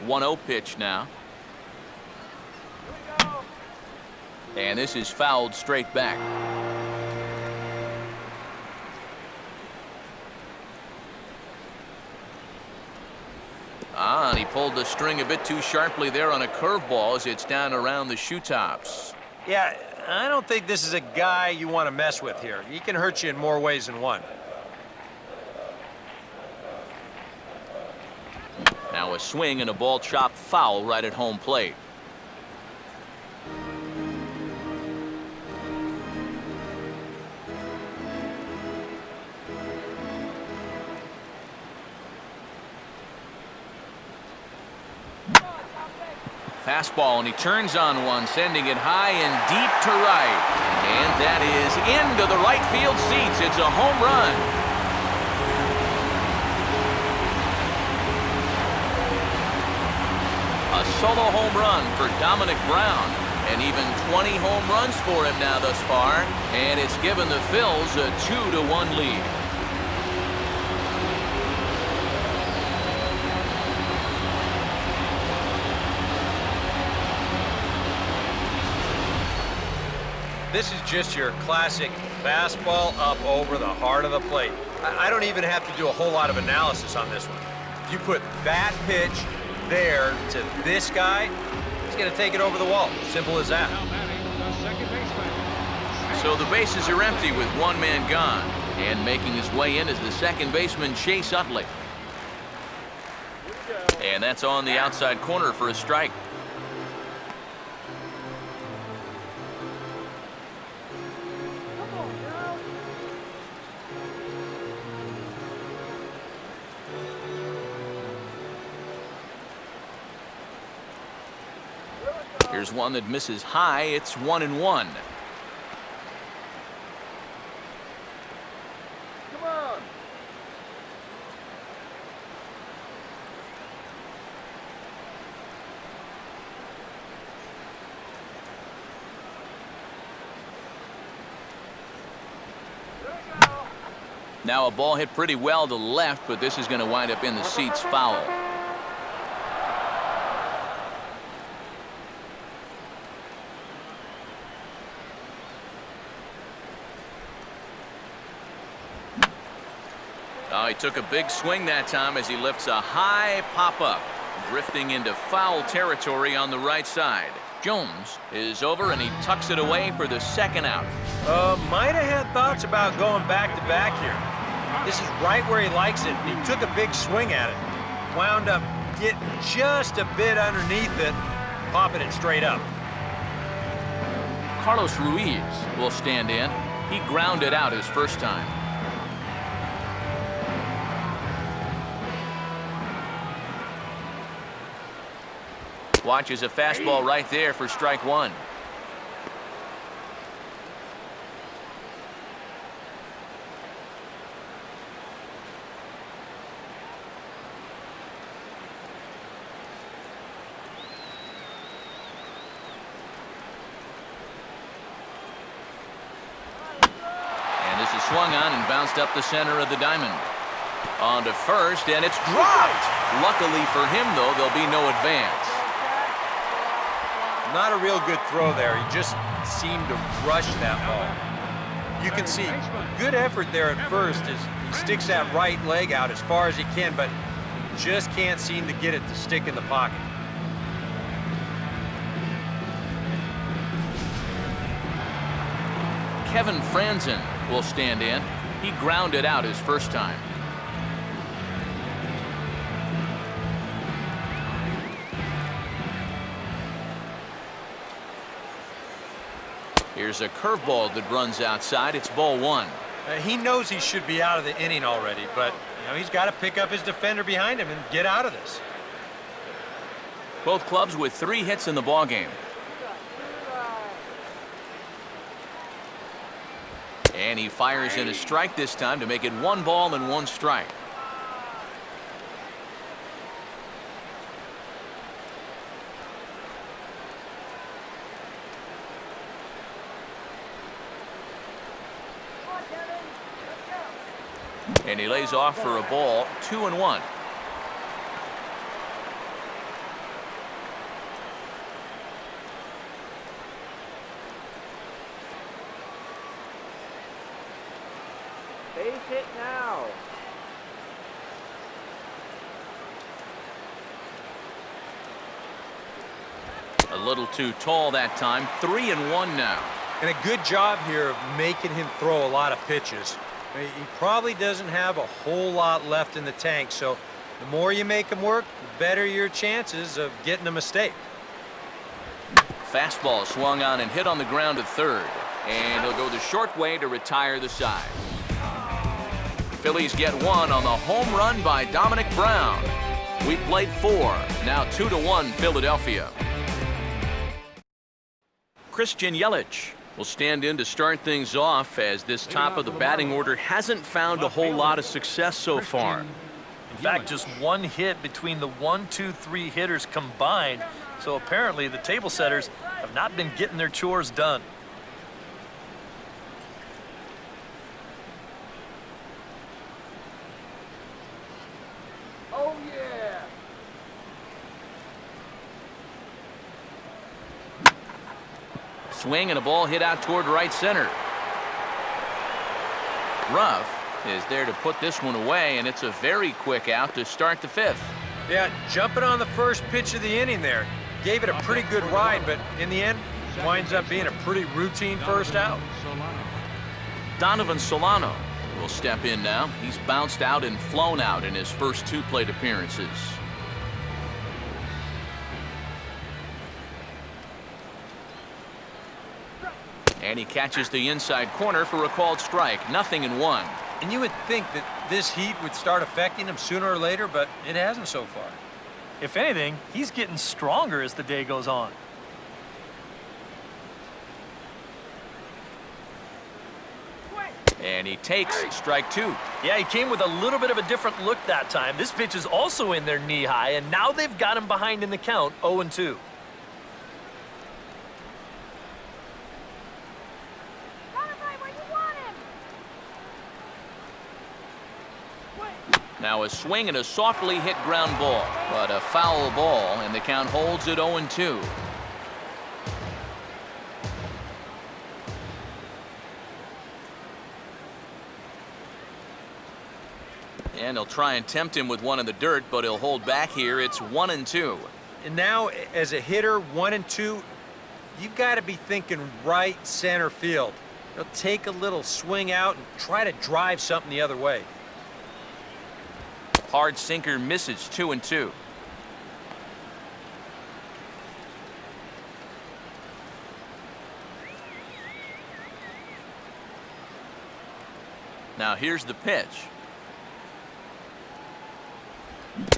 One 1-0 pitch now. And this is fouled straight back. And he pulled the string a bit too sharply there on a curveball as it's down around the shoe tops. Yeah, I don't think this is a guy you want to mess with here. He can hurt you in more ways than one. Now a swing and a ball chopped foul right at home plate. Fastball, and he turns on one, sending it high and deep to right. And that is into the right field seats. It's a home run. A solo home run for Dominic Brown. And even 20 home runs for him now thus far. And it's given the Phils a 2-1 lead. This is just your classic fastball up over the heart of the plate. I don't even have to do a whole lot of analysis on this one. You put that pitch there to this guy, he's going to take it over the wall. Simple as that. Now batting the second baseman. So the bases are empty with one man gone. And making his way in is the second baseman, Chase Utley. And that's on the outside corner for a strike. Come on, Here's one that misses high. It's 1-1. Come on. Now a ball hit pretty well to left, but this is going to wind up in the seats foul. Oh, he took a big swing that time as he lifts a high pop-up, drifting into foul territory on the right side. Jones is over and he tucks it away for the second out. Might have had thoughts about going back-to-back here. This is right where he likes it. He took a big swing at it. Wound up getting just a bit underneath it, popping it straight up. Carlos Ruiz will stand in. He grounded out his first time. Watches a fastball right there for strike one. And this is swung on and bounced up the center of the diamond. On to first, and it's dropped. Luckily for him, though, there'll be no advance. Not a real good throw there. He just seemed to rush that ball. You can see good effort there at first as he sticks that right leg out as far as he can, but just can't seem to get it to stick in the pocket. Kevin Franzen will stand in. He grounded out his first time. Here's a curveball that runs outside. It's ball one. He knows he should be out of the inning already, but he's got to pick up his defender behind him and get out of this. Both clubs with 3 hits in the ballgame. And he fires in a strike this time to make it 1 ball and 1 strike. And he lays off for a ball, 2-1. Base hit now. A little too tall that time, 3-1 now. And a good job here of making him throw a lot of pitches. He probably doesn't have a whole lot left in the tank, so the more you make him work, the better your chances of getting a mistake. Fastball swung on and hit on the ground at third. And he'll go the short way to retire the side. Phillies get 1 on the home run by Dominic Brown. We played 4. Now 2-1 Philadelphia. Christian Yelich will stand in to start things off as this top of the batting order hasn't found a whole lot of success so far. In fact, just 1 hit between the 1, 2, 3 hitters combined. So apparently the table setters have not been getting their chores done. Oh, yeah. Swing and a ball hit out toward right center. Ruff is there to put this one away, and it's a very quick out to start the 5th. Yeah, jumping on the first pitch of the inning there. Gave it a pretty good ride, but in the end, winds up being a pretty routine first out. Donovan Solano will step in now. He's bounced out and flown out in his first 2 plate appearances. And he catches the inside corner for a called strike. 0-1. And you would think that this heat would start affecting him sooner or later, but it hasn't so far. If anything, he's getting stronger as the day goes on. And he takes strike 2. Yeah, he came with a little bit of a different look that time. This pitch is also in their knee high, and now they've got him behind in the count, 0-2. Now a swing and a softly hit ground ball, but a foul ball, and the count holds at 0-2. And he'll try and tempt him with one in the dirt, but he'll hold back here. It's 1-2. And now, as a hitter, 1-2, you've got to be thinking right center field. He'll take a little swing out and try to drive something the other way. Hard sinker misses, 2-2. Now here's the pitch.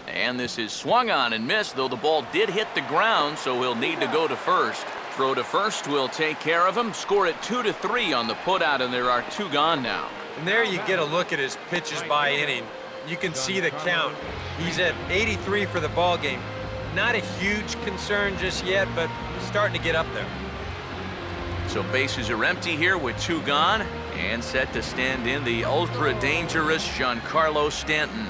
And this is swung on and missed, though the ball did hit the ground, so he'll need to go to first. Throw to first will take care of him. Score it 2-3 on the putout, and there are 2 gone now. And there you get a look at his pitches by inning. You can see the count. He's at 83 for the ball game. Not a huge concern just yet, but he's starting to get up there. So bases are empty here with 2 gone, and set to stand in the ultra-dangerous Giancarlo Stanton.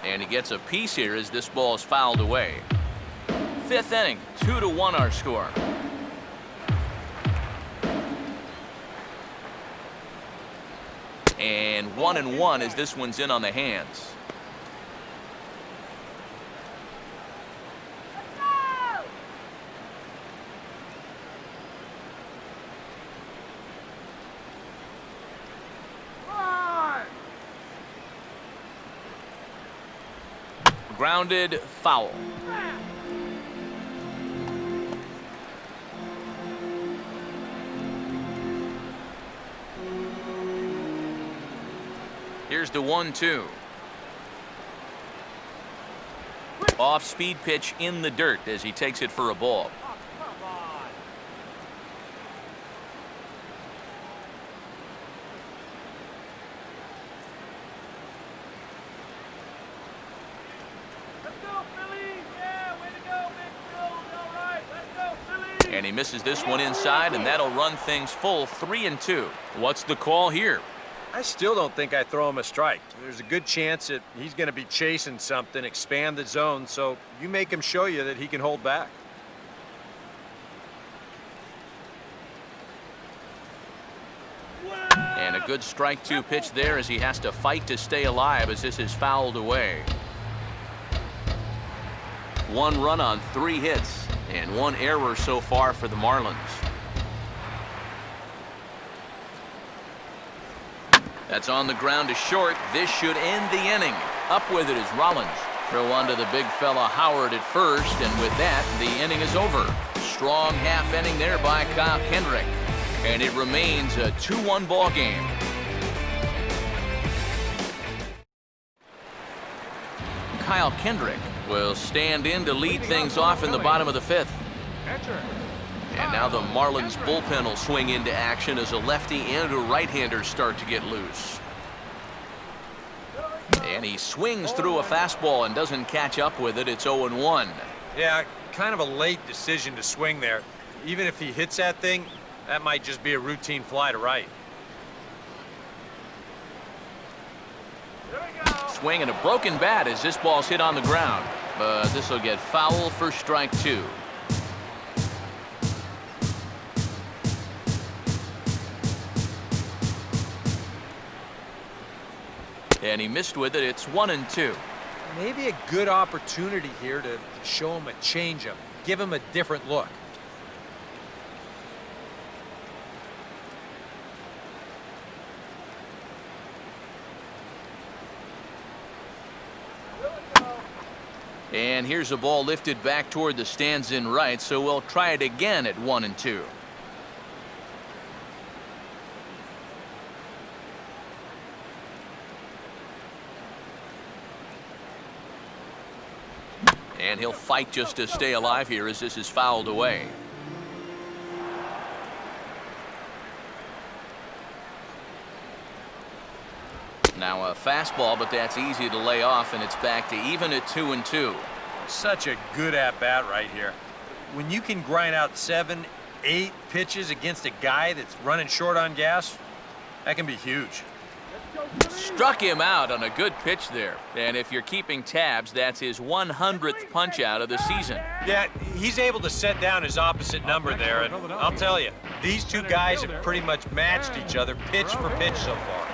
And he gets a piece here as this ball is fouled away. 5th inning, 2-1 our score. And 1-1 as this one's in on the hands. Grounded, foul. Here's the 1-2. Off-speed pitch in the dirt as he takes it for a ball. And he misses this one inside, and that'll run things full 3-2. What's the call here? I still don't think I throw him a strike. There's a good chance that he's going to be chasing something, expand the zone, so you make him show you that he can hold back. And a good strike 2 pitch there as he has to fight to stay alive as this is fouled away. 1 run on 3 hits and 1 error so far for the Marlins. That's on the ground to short. This should end the inning. Up with it is Rollins. Throw onto the big fella Howard at first, and with that, the inning is over. Strong half inning there by Kyle Kendrick. And it remains a 2-1 ball game. Kyle Kendrick will stand in to lead things off in the bottom of the 5th. And now the Marlins bullpen will swing into action as a lefty and a right-hander start to get loose. And he swings through a fastball and doesn't catch up with it. It's 0-1. Yeah, kind of a late decision to swing there. Even if he hits that thing, that might just be a routine fly to right. Swing and a broken bat as this ball's hit on the ground. But this will get foul for strike 2. And he missed with it. It's 1-2. Maybe a good opportunity here to show him a changeup, give him a different look. And here's a ball lifted back toward the stands in right, so we'll try it again at 1-2. And he'll fight just to stay alive here as this is fouled away. fastball, but that's easy to lay off, and it's back to even at 2-2. Such a good at-bat right here. When you can grind out 7, 8 pitches against a guy that's running short on gas, that can be huge. Struck him out on a good pitch there. And if you're keeping tabs, that's his 100th punch out of the season. Yeah, he's able to set down his opposite number there, and I'll tell you, these two guys have pretty much matched each other pitch for pitch so far.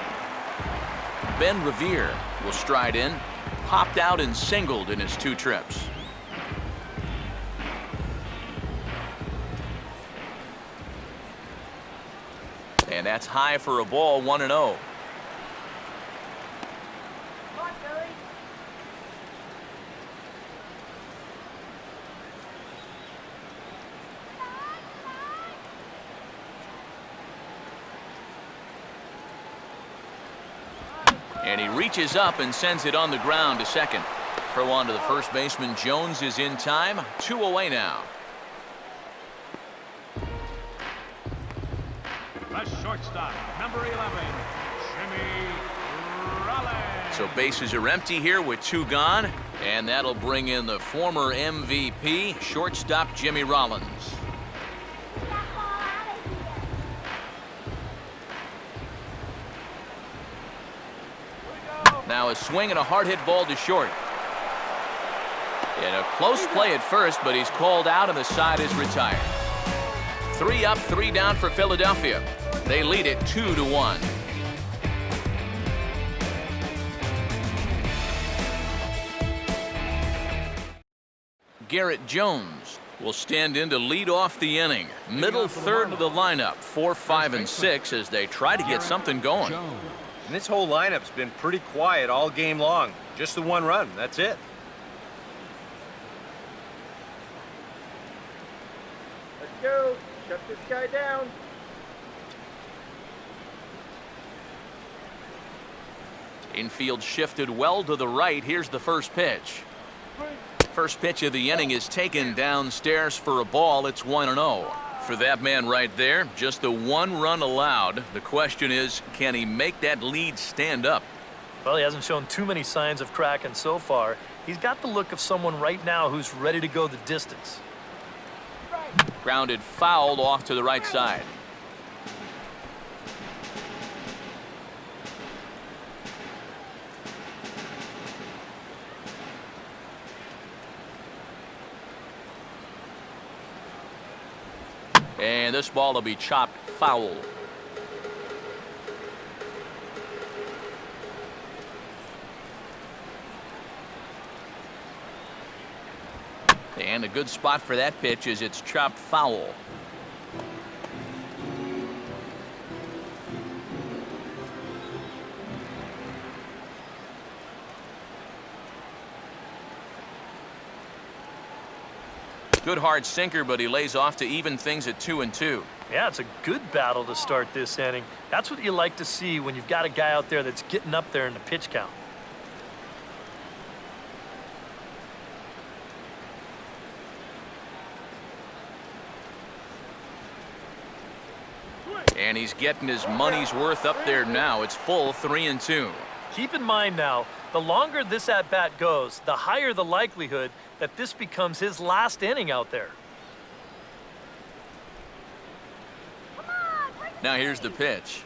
Ben Revere will stride in, popped out and singled in his 2 trips. And that's high for a ball, 1-0. And he reaches up and sends it on the ground to second. Throw on to the first baseman. Jones is in time. 2 away now. The shortstop, number 11, Jimmy Rollins. So bases are empty here with 2 gone. And that'll bring in the former MVP, shortstop Jimmy Rollins. Now a swing and a hard hit ball to short. And a close play at first, but he's called out and the side is retired. 3 up, 3 down for Philadelphia. They lead it 2-1. Garrett Jones will stand in to lead off the inning. Middle third of the lineup, 4, 5, and 6 as they try to get something going. And this whole lineup's been pretty quiet all game long. Just the 1 run, that's it. Let's go. Shut this guy down. Infield shifted well to the right. Here's the first pitch. First pitch of the inning is taken downstairs for a ball. It's 1-0. For that man right there, just the 1 run allowed. The question is, can he make that lead stand up? Well, he hasn't shown too many signs of cracking so far. He's got the look of someone right now who's ready to go the distance. Grounded foul off to the right side. And this ball will be chopped foul. And a good spot for that pitch is it's chopped foul. Good hard sinker, but he lays off to even things at 2-2. Yeah, it's a good battle to start this inning. That's what you like to see when you've got a guy out there that's getting up there in the pitch count. And he's getting his money's worth up there now. It's full 3-2. Keep in mind now, the longer this at-bat goes, the higher the likelihood that this becomes his last inning out there. Now here's the pitch.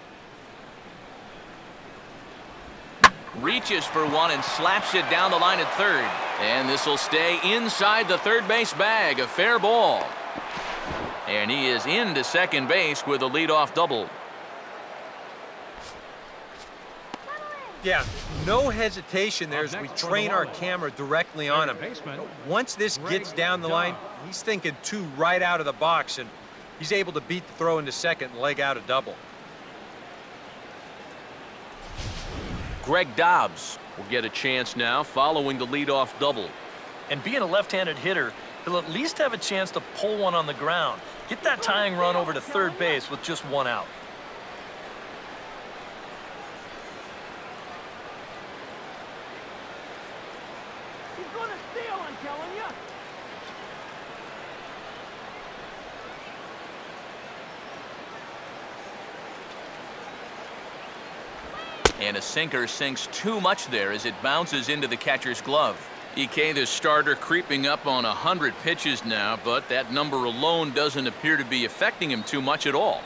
Reaches for one and slaps it down the line at third. And this will stay inside the third base bag. A fair ball. And he is into second base with a leadoff double. Yeah, no hesitation there as we train our camera directly on him. Once this gets down the line, he's thinking 2 right out of the box, and he's able to beat the throw into second and leg out a double. Greg Dobbs will get a chance now following the leadoff double. And being a left-handed hitter, he'll at least have a chance to pull one on the ground. Get that tying run over to third base with just 1 out. He's gonna steal, I'm telling you. And a sinker sinks too much there as it bounces into the catcher's glove. EK, the starter, creeping up on 100 pitches now, but that number alone doesn't appear to be affecting him too much at all.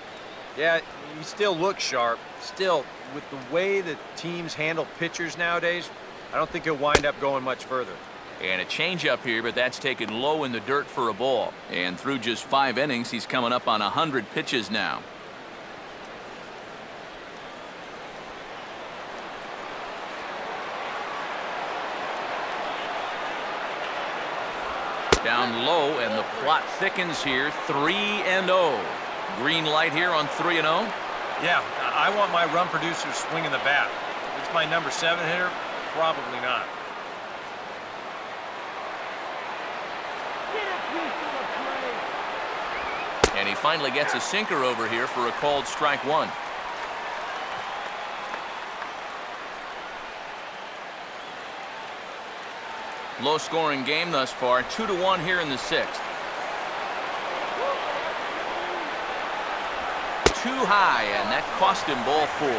Yeah, he still looks sharp. Still, with the way that teams handle pitchers nowadays, I don't think he'll wind up going much further. And a changeup here, but that's taken low in the dirt for a ball. And through just 5 innings, he's coming up on 100 pitches now. Down low, and the plot thickens here. 3-0. Green light here on 3-0. Yeah, I want my run producer swinging the bat. If it's my number 7 hitter, probably not. Get a piece of the plate. And he finally gets a sinker over here for a called strike 1. Low-scoring game thus far, 2-1 here in the 6th. Too high, and that cost him ball 4.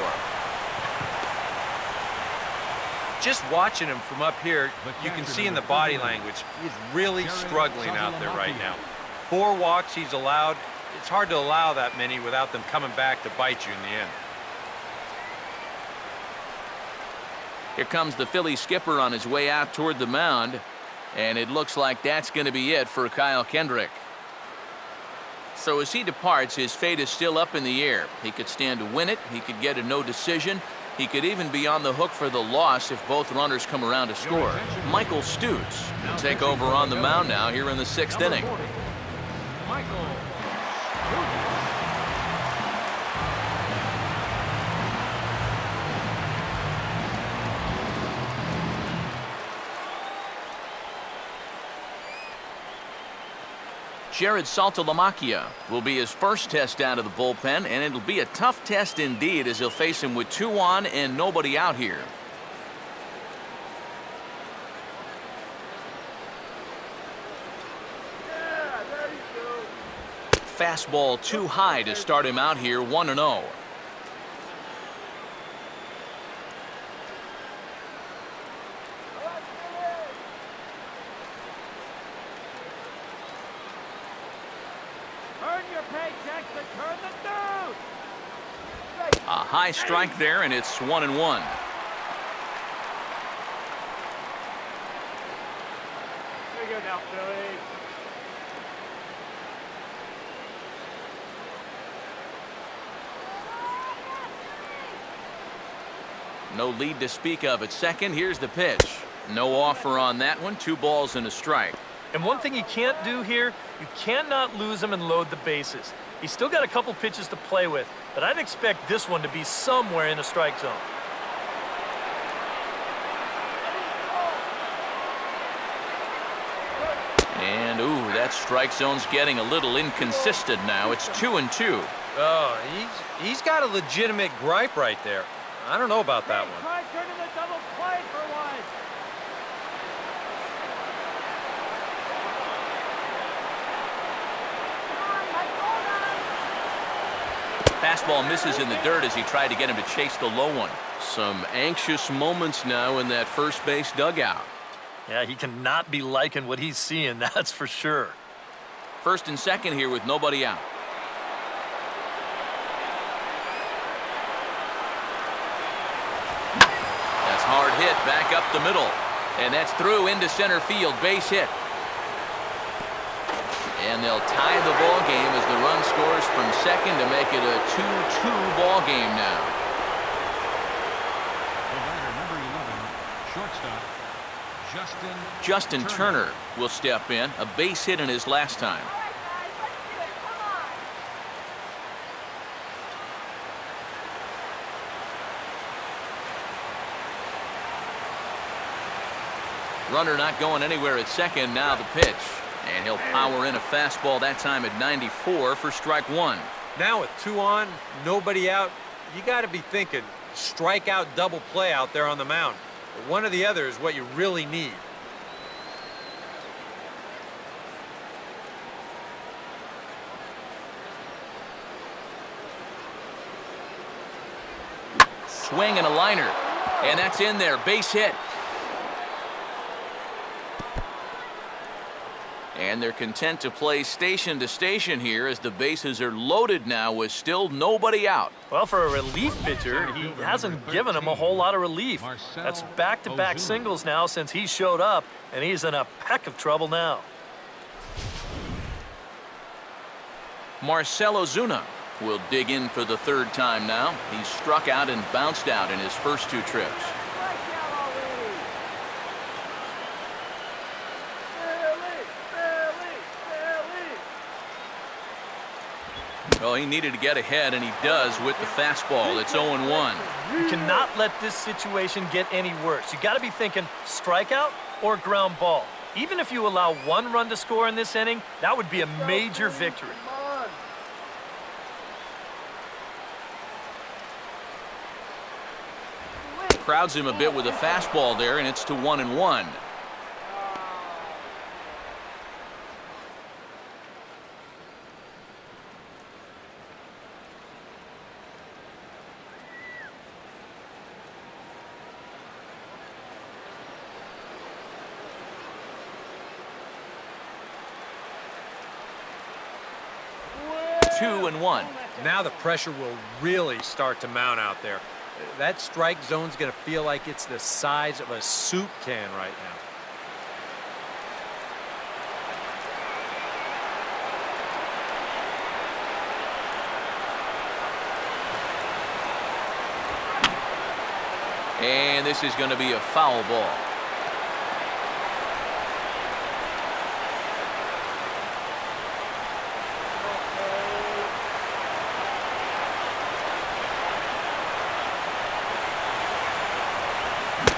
Just watching him from up here, you can see in the body language, he's really struggling out there right now. 4 walks he's allowed. It's hard to allow that many without them coming back to bite you in the end. Here comes the Philly skipper on his way out toward the mound, and it looks like that's going to be it for Kyle Kendrick. So as he departs, his fate is still up in the air. He could stand to win it. He could get a no decision. He could even be on the hook for the loss if both runners come around to score. Michael Stutz will take over on the mound now here in the 6th inning. Michael. Jared Saltalamacchia will be his first test out of the bullpen, and it'll be a tough test indeed as he'll face him with 2 on and nobody out here. Yeah, there you go. Fastball too high to start him out here, 1-0. Earn your paychecks and turn the news. A high strike there, and it's 1-1. There you go now, Philly. No lead to speak of at second. Here's the pitch. No offer on that one. 2 balls and a strike. And one thing you can't do here, you cannot lose him and load the bases. He's still got a couple pitches to play with, but I'd expect this one to be somewhere in the strike zone. And, ooh, that strike zone's getting a little inconsistent now. It's 2-2. Oh, he's got a legitimate gripe right there. I don't know about that one. Try turning the double play for once. Fastball misses in the dirt as he tried to get him to chase the low one. Some anxious moments now in that first base dugout. Yeah, he cannot be liking what he's seeing, that's for sure. First and second here with nobody out. That's hard hit back up the middle. And that's through into center field. Base hit. And they'll tie the ball game as the run scores from second to make it a 2-2 ball game now. The batter, number 11, shortstop, Justin Turner will step in. A base hit in his last time. All right, guys, let's do it. Come on. Runner not going anywhere at second. Now the pitch. And he'll power in a fastball that time at 94 for strike 1. Now with 2 on, nobody out, you got to be thinking strikeout double play out there on the mound. One or the other is what you really need. swing and a liner. And that's in there, base hit. And they're content to play station to station here as the bases are loaded now with still nobody out. Well, for a relief pitcher, he hasn't given him a whole lot of relief. That's back-to-back singles now since he showed up, and he's in a peck of trouble now. Marcell Ozuna will dig in for the third time now. He's struck out and bounced out in his first 2 trips. Well, he needed to get ahead, and he does with the fastball. It's 0-1. You cannot let this situation get any worse. You got to be thinking strikeout or ground ball. Even if you allow 1 run to score in this inning, that would be a major victory. Crowds him a bit with a fastball there, and it's to 1-1. Two and one. Now the pressure will really start to mount out there. That strike zone's going to feel like it's the size of a soup can right now. And this is going to be a foul ball.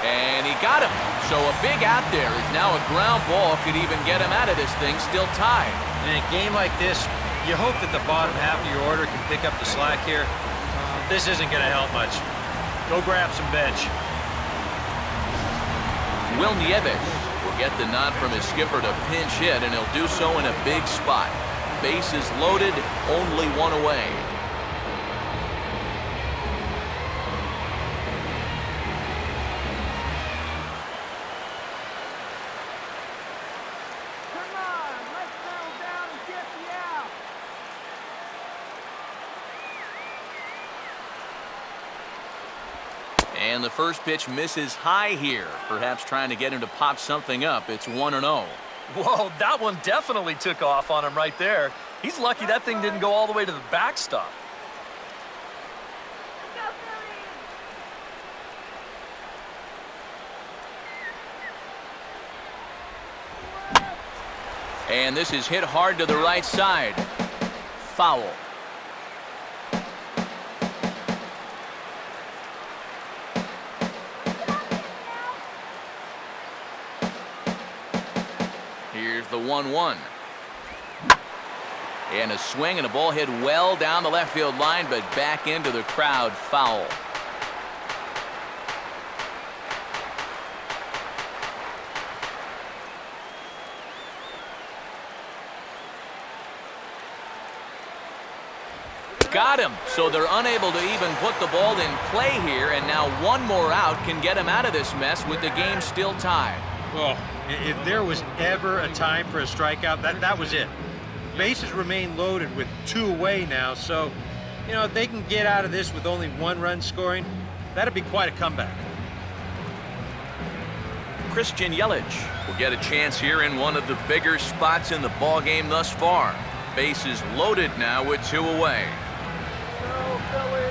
And he got him. So a big out there is now a ground ball could even get him out of this thing, still tied. In a game like this, you hope that the bottom half of your order can pick up the slack here. This isn't going to help much. Go grab some bench. Will Nieves will get the nod from his skipper to pinch hit, and he'll do so in a big spot. Bases loaded, only 1 away. And the first pitch misses high here, perhaps trying to get him to pop something up. It's 1-0. Whoa, that one definitely took off on him right there. He's lucky that thing didn't go all the way to the backstop. And this is hit hard to the right side. Foul. Here's the 1-1. And a swing and a ball hit well down the left field line, but back into the crowd. Foul. Got him. So they're unable to even put the ball in play here, and now one more out can get him out of this mess with the game still tied. Well, if there was ever a time for a strikeout, that was it. Bases remain loaded with 2 away now, so, you know, if they can get out of this with only 1 run scoring, that'd be quite a comeback. Christian Yelich will get a chance here in one of the bigger spots in the ballgame thus far. Bases loaded now with 2 away. Go, Philly!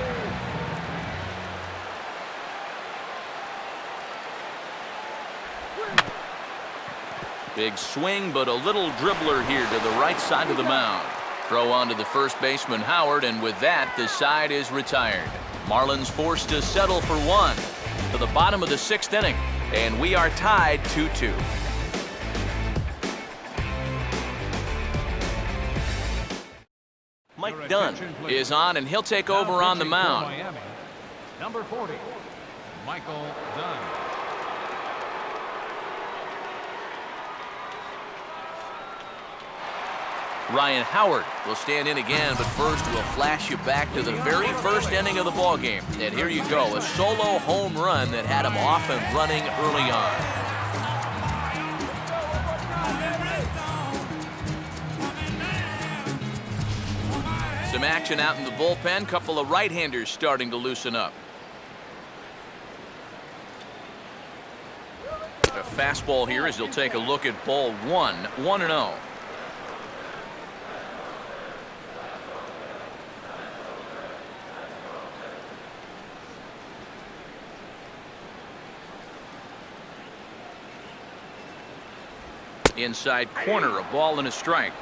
Big swing, but a little dribbler here to the right side of the mound. Throw on to the first baseman, Howard, and with that, the side is retired. Marlins forced to settle for 1 to the bottom of the 6th inning, and we are tied 2-2. Mike Dunn is on, and he'll take over on the mound. Miami, number 40, Michael Dunn. Ryan Howard will stand in again, but first we'll flash you back to the very first inning of the ball game. And here you go, a solo home run that had him off and running early on. Some action out in the bullpen, couple of right-handers starting to loosen up. A fastball here as he'll take a look at ball one, 1-0. Inside corner, a ball and a strike.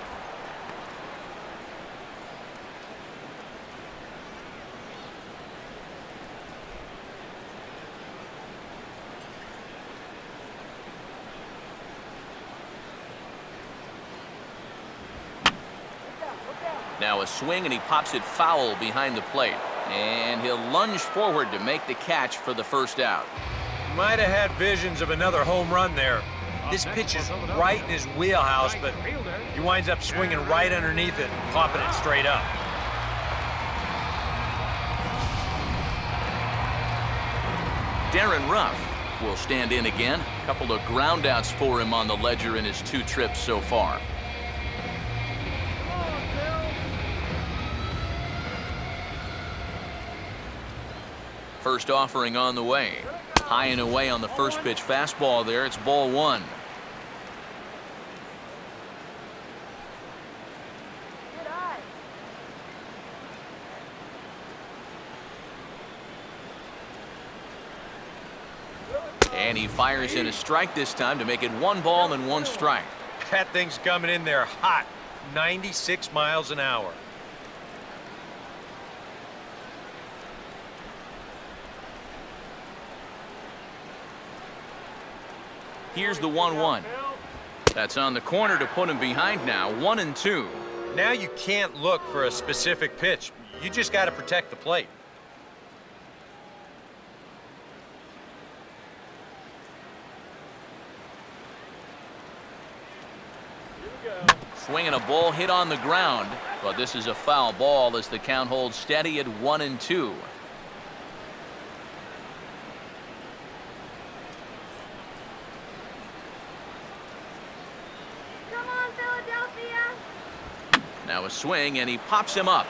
Now a swing, and he pops it foul behind the plate. And he'll lunge forward to make the catch for the first out. Might have had visions of another home run there. This pitch is right in his wheelhouse, but he winds up swinging right underneath it and popping it straight up. Darren Ruff will stand in again. A couple of ground outs for him on the ledger in his 2 trips so far. First offering on the way. High and away on the first pitch fastball there. It's ball 1. And he fires in a strike this time to make it 1 ball and 1 strike. That thing's coming in there hot, 96 miles an hour. Here's the 1-1. That's on the corner to put him behind now, 1-2. Now you can't look for a specific pitch. You just got to protect the plate. Swinging a ball hit on the ground, but this is a foul ball as the count holds steady at 1-2. Now a swing, and he pops him up.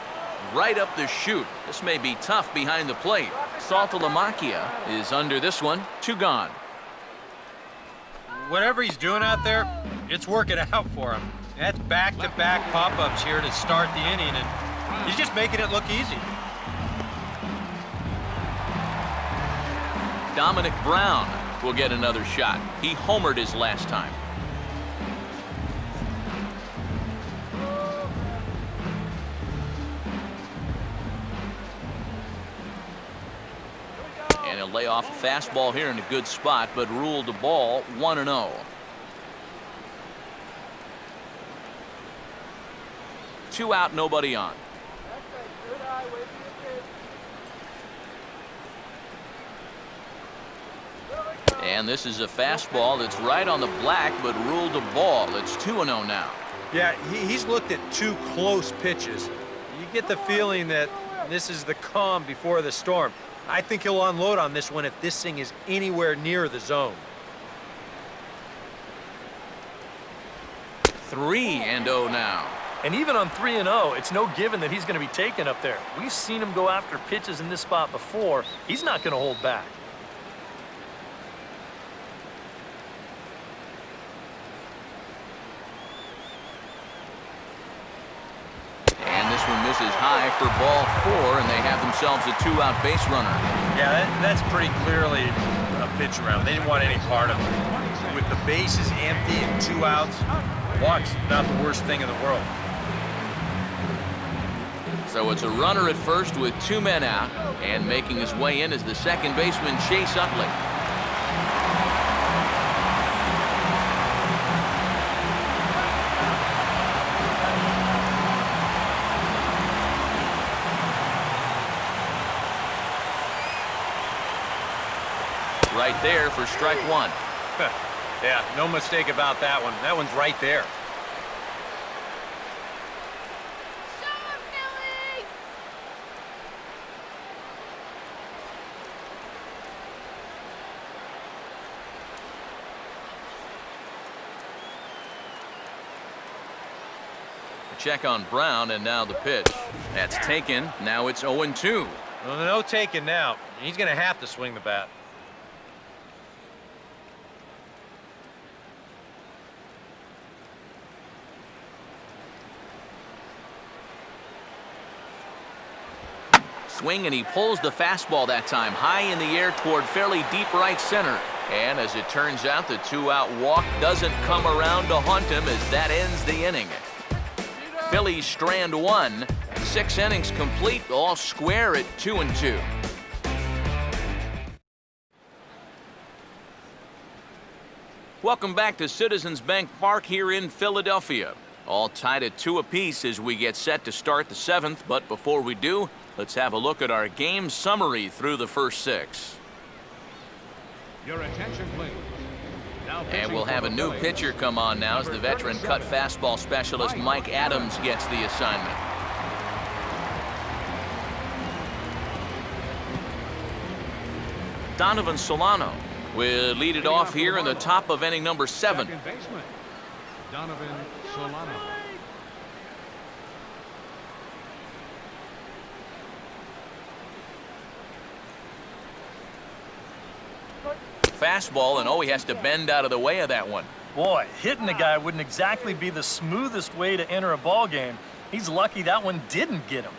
Right up the chute. This may be tough behind the plate. Saltalamacchia is under this one. 2 gone. Whatever he's doing out there, it's working out for him. That's back-to-back pop-ups here to start the inning, and he's just making it look easy. Dominic Brown will get another shot. He homered his last time. And he'll lay off a fastball here in a good spot, but ruled the ball 1-0. Two out, nobody on. And this is a fastball that's right on the black, but ruled a ball. It's 2-0 now. Yeah, he's looked at 2 close pitches. You get the feeling that this is the calm before the storm. I think he'll unload on this one if this thing is anywhere near the zone. 3-0 now. And even on 3-0, it's no given that he's going to be taken up there. We've seen him go after pitches in this spot before. He's not going to hold back. And this one misses high for ball 4, and they have themselves a 2-out base runner. Yeah, that's pretty clearly a pitch around. They didn't want any part of it. With the bases empty and 2 outs, walk's not the worst thing in the world. So it's a runner at first with 2 men out, and making his way in is the second baseman, Chase Utley. Right there for strike 1. Yeah, no mistake about that one. That one's right there. Check on Brown, and now the pitch. That's taken. Now it's 0-2. Well, no taking now. He's going to have to swing the bat. Swing, and he pulls the fastball that time high in the air toward fairly deep right center. And as it turns out, the two-out walk doesn't come around to haunt him as that ends the inning. Phillies strand one. 6 innings complete, all square at 2-2. Welcome back to Citizens Bank Park here in Philadelphia. All tied at 2 apiece as we get set to start the 7th. But before we do, let's have a look at our game summary through the first 6. Your attention, please. And we'll have a new pitcher come on now as the veteran cut fastball specialist Mike Adams gets the assignment. Donovan Solano will lead it off here in the top of inning number 7. Second baseman, Donovan Solano. Fastball, and he has to bend out of the way of that one. Boy, hitting the guy wouldn't exactly be the smoothest way to enter a ball game. He's lucky that one didn't get him.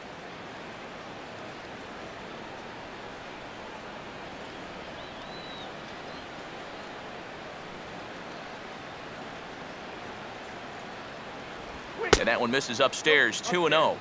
And that one misses upstairs, 2-0.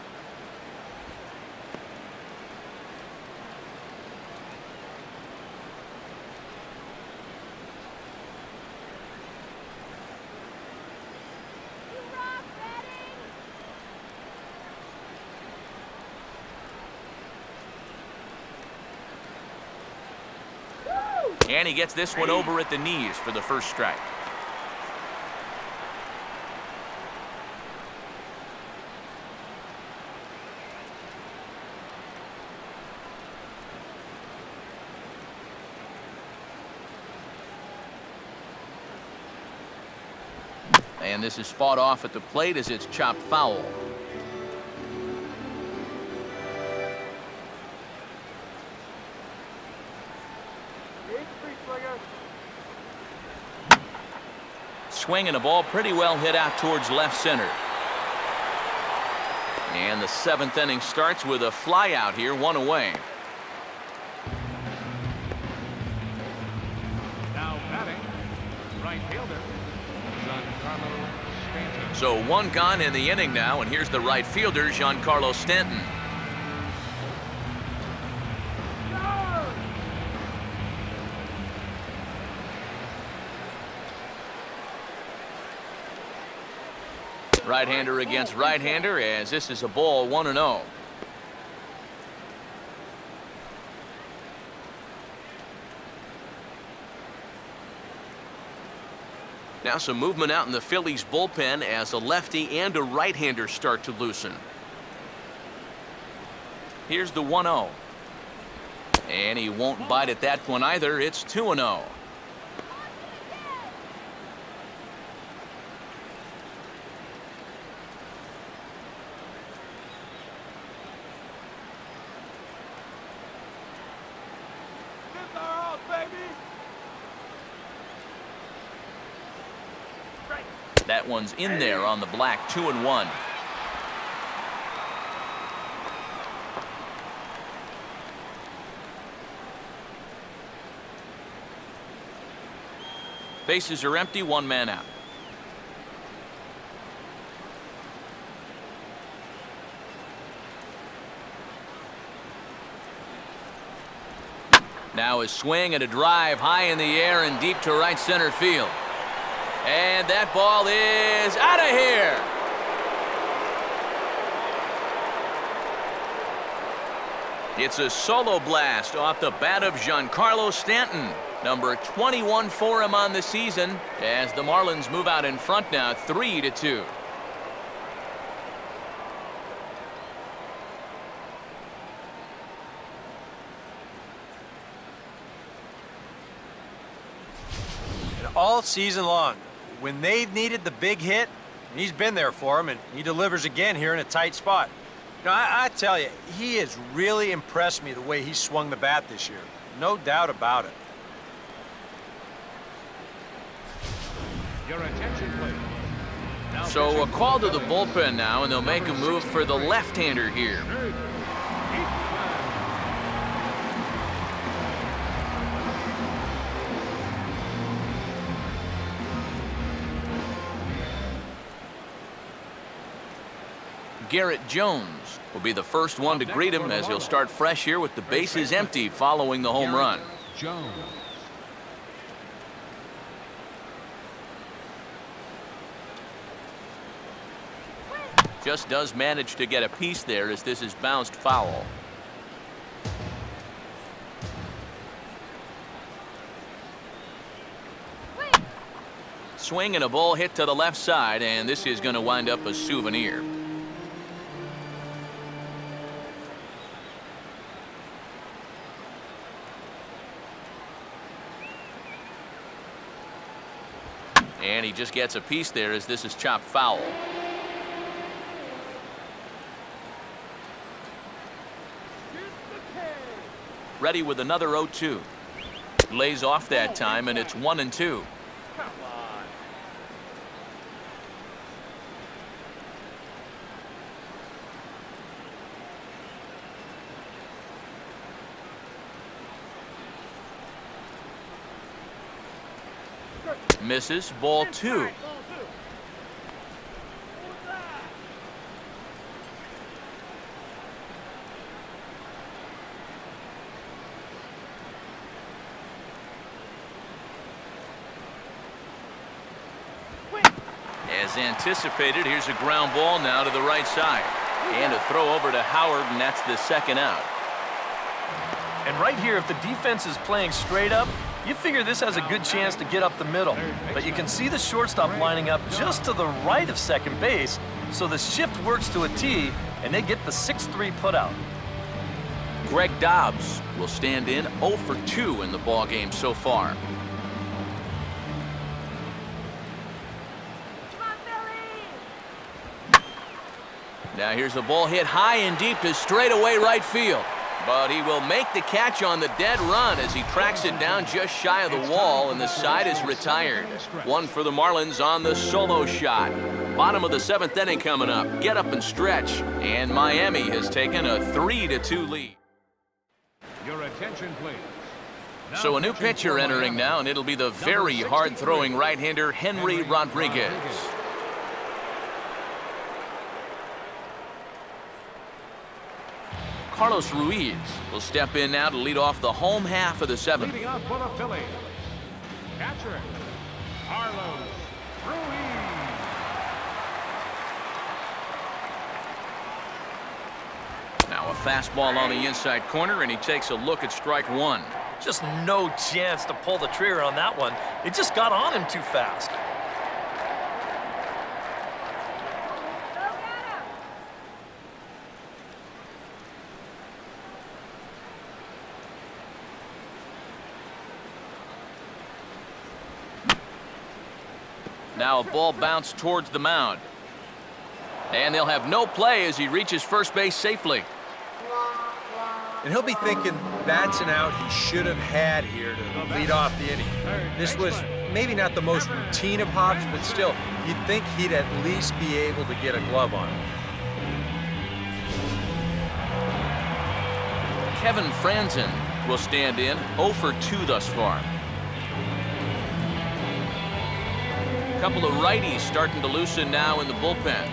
And he gets this one over at the knees for the first strike. And this is fought off at the plate as it's chopped foul. Swing and a ball pretty well hit out towards left center. And the 7th inning starts with a fly out here, 1 away. Now batting, right fielder, Giancarlo Stanton. So 1 gone in the inning now, and here's the right fielder, Giancarlo Stanton. Right-hander against right-hander, as this is a ball, 1-0. Now some movement out in the Phillies bullpen as a lefty and a right-hander start to loosen. Here's the 1-0. And he won't bite at that one either. It's 2-0. That one's in there on the black, 2-1. Bases are empty, 1 man out. Now a swing and a drive high in the air and deep to right center field. And that ball is out of here. It's a solo blast off the bat of Giancarlo Stanton. Number 21 for him on the season as the Marlins move out in front now, 3-2. All season long, when they've needed the big hit, He's been there for him, and he delivers again here in a tight spot. You know, I tell you, he has really impressed me the way he swung the bat this year. No doubt about it. Your attention, please. Now So a pitching call for to the Philly. bullpen now, and they'll make a move for the left-hander here. Third, Garrett Jones will be the first one to greet him as he'll start fresh here with the bases empty following the home run. Jones. Just does manage to get a piece there as this is bounced foul. Swing and a ball hit to the left side, and this is going to wind up a souvenir. And he just gets a piece there as this is chopped foul. Ready with another 0-2. Lays off that time, and it's 1-2. Come on. Misses, ball 2. As anticipated, here's a ground ball now to the right side. And a throw over to Howard, and that's the second out. And right here, if the defense is playing straight up, you figure this has a good chance to get up the middle. But you can see the shortstop lining up just to the right of second base, so the shift works to a T, and they get the 6-3 putout. Greg Dobbs will stand in 0 for 2 in the ballgame so far. Come on, Philly! Now here's a ball hit high and deep to straightaway right field. But he will make the catch on the dead run as he tracks it down just shy of the wall, and the side is retired. One for the Marlins on the solo shot. Bottom of the 7th inning coming up. Get up and stretch. And Miami has taken a 3-2 lead. Your attention, please. Now So a new pitching pitcher for entering Miami. now, and it'll be the very hard-throwing right-hander Henry Rodriguez. Carlos Ruiz will step in now to lead off the home half of the 7th. Leading off for the Phillies. Catcher, Carlos Ruiz. Now a fastball on the inside corner, and he takes a look at strike one. Just no chance to pull the trigger on that one. It just got on him too fast. Go get him! Now a ball bounced towards the mound. And they'll have no play as he reaches first base safely. And he'll be thinking that's an out he should have had here to lead off the inning. This was maybe not the most routine of hops, but still, you'd think he'd at least be able to get a glove on it. Kevin Franzen will stand in 0 for 2 thus far. A couple of righties starting to loosen now in the bullpen.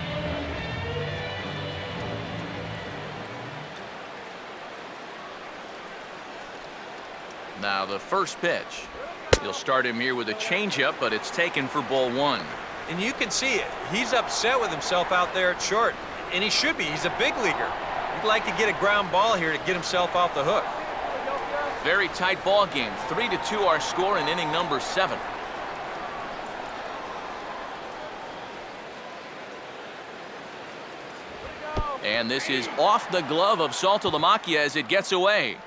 Now the first pitch. He'll start him here with a changeup, but it's taken for ball 1. And you can see it. He's upset with himself out there at short. And he should be. He's a big leaguer. He'd like to get a ground ball here to get himself off the hook. Very tight ball game. 3-2 our score in inning number 7. And this is off the glove of Saltalamacchia as it gets away.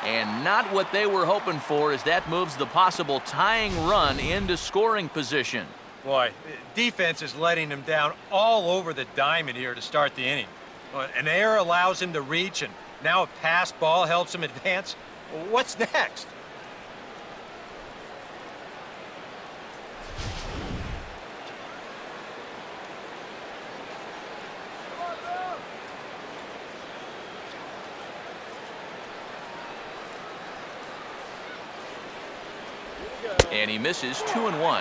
And not what they were hoping for, as that moves the possible tying run into scoring position. Boy, defense is letting him down all over the diamond here to start the inning. An error allows him to reach, and now a pass ball helps him advance. What's next? And he misses 2-1. Come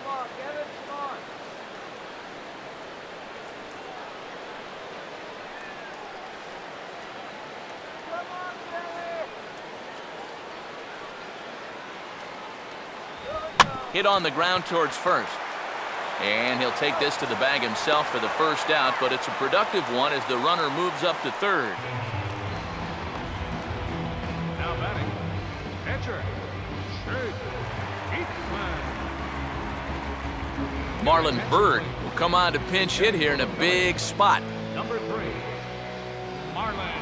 on, Kevin, come on. Come on, Billy. Hit on the ground towards first. And he'll take this to the bag himself for the first out, but it's a productive one as the runner moves up to third. Now batting, catcher, Schultz, Eastman. Marlon Byrd will come on to pinch hit here in a big spot. Number 3, Marlins.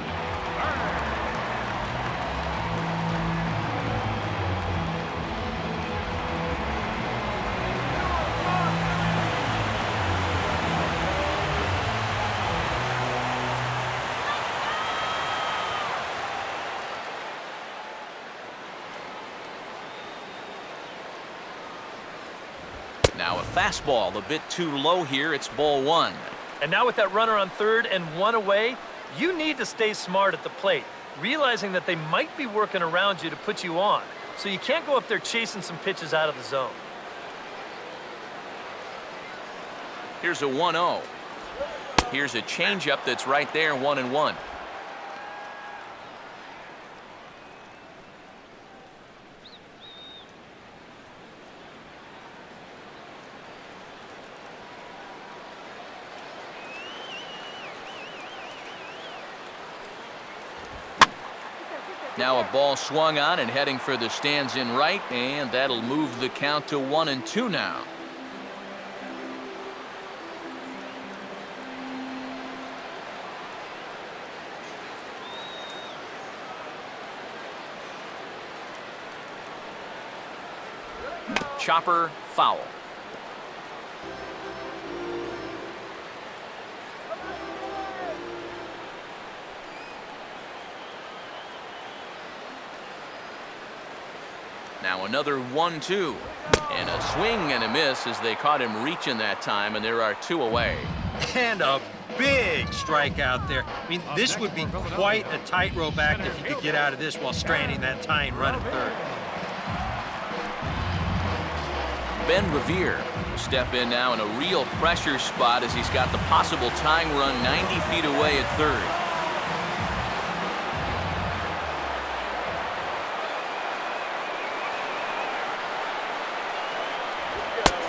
Now a fastball a bit too low here. It's ball 1. And now with that runner on third and 1 away, you need to stay smart at the plate, realizing that they might be working around you to put you on. So you can't go up there chasing some pitches out of the zone. Here's a 1-0. Here's a changeup that's right there, 1-1. Now a ball swung on and heading for the stands in right, and that'll move the count to 1-2 now. Chopper foul. Now another 1-2. And a swing and a miss as they caught him reaching that time, and there are 2 away. And a big strikeout there. I mean, this would be quite a tightrope act if you could get out of this while stranding that tying run at third. Ben Revere will step in now in a real pressure spot as he's got the possible tying run 90 feet away at third.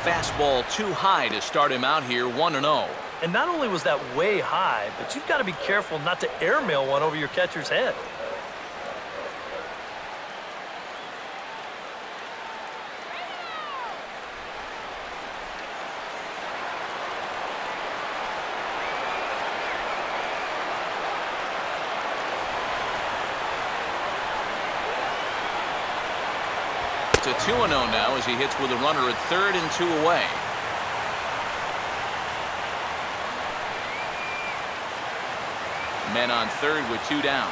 Fastball too high to start him out here, 1-0. And not only was that way high, but you've got to be careful not to airmail one over your catcher's head. It's a 2-0 now as he hits with a runner at third and 2 away. Men on third with 2 down.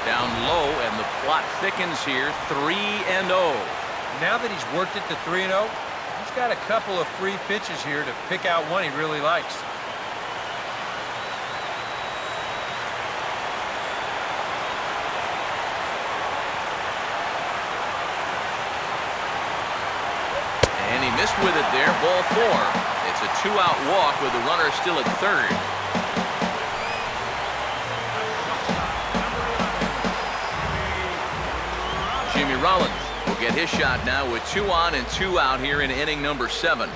Down low, and the plot thickens here, 3-0. Now that he's worked it to 3-0, he's got a couple of free pitches here to pick out one he really likes. And he missed with it there, ball 4. It's a 2-out walk with the runner still at third. Jimmy Rollins will get his shot now with 2 on and 2 out here in inning number 7.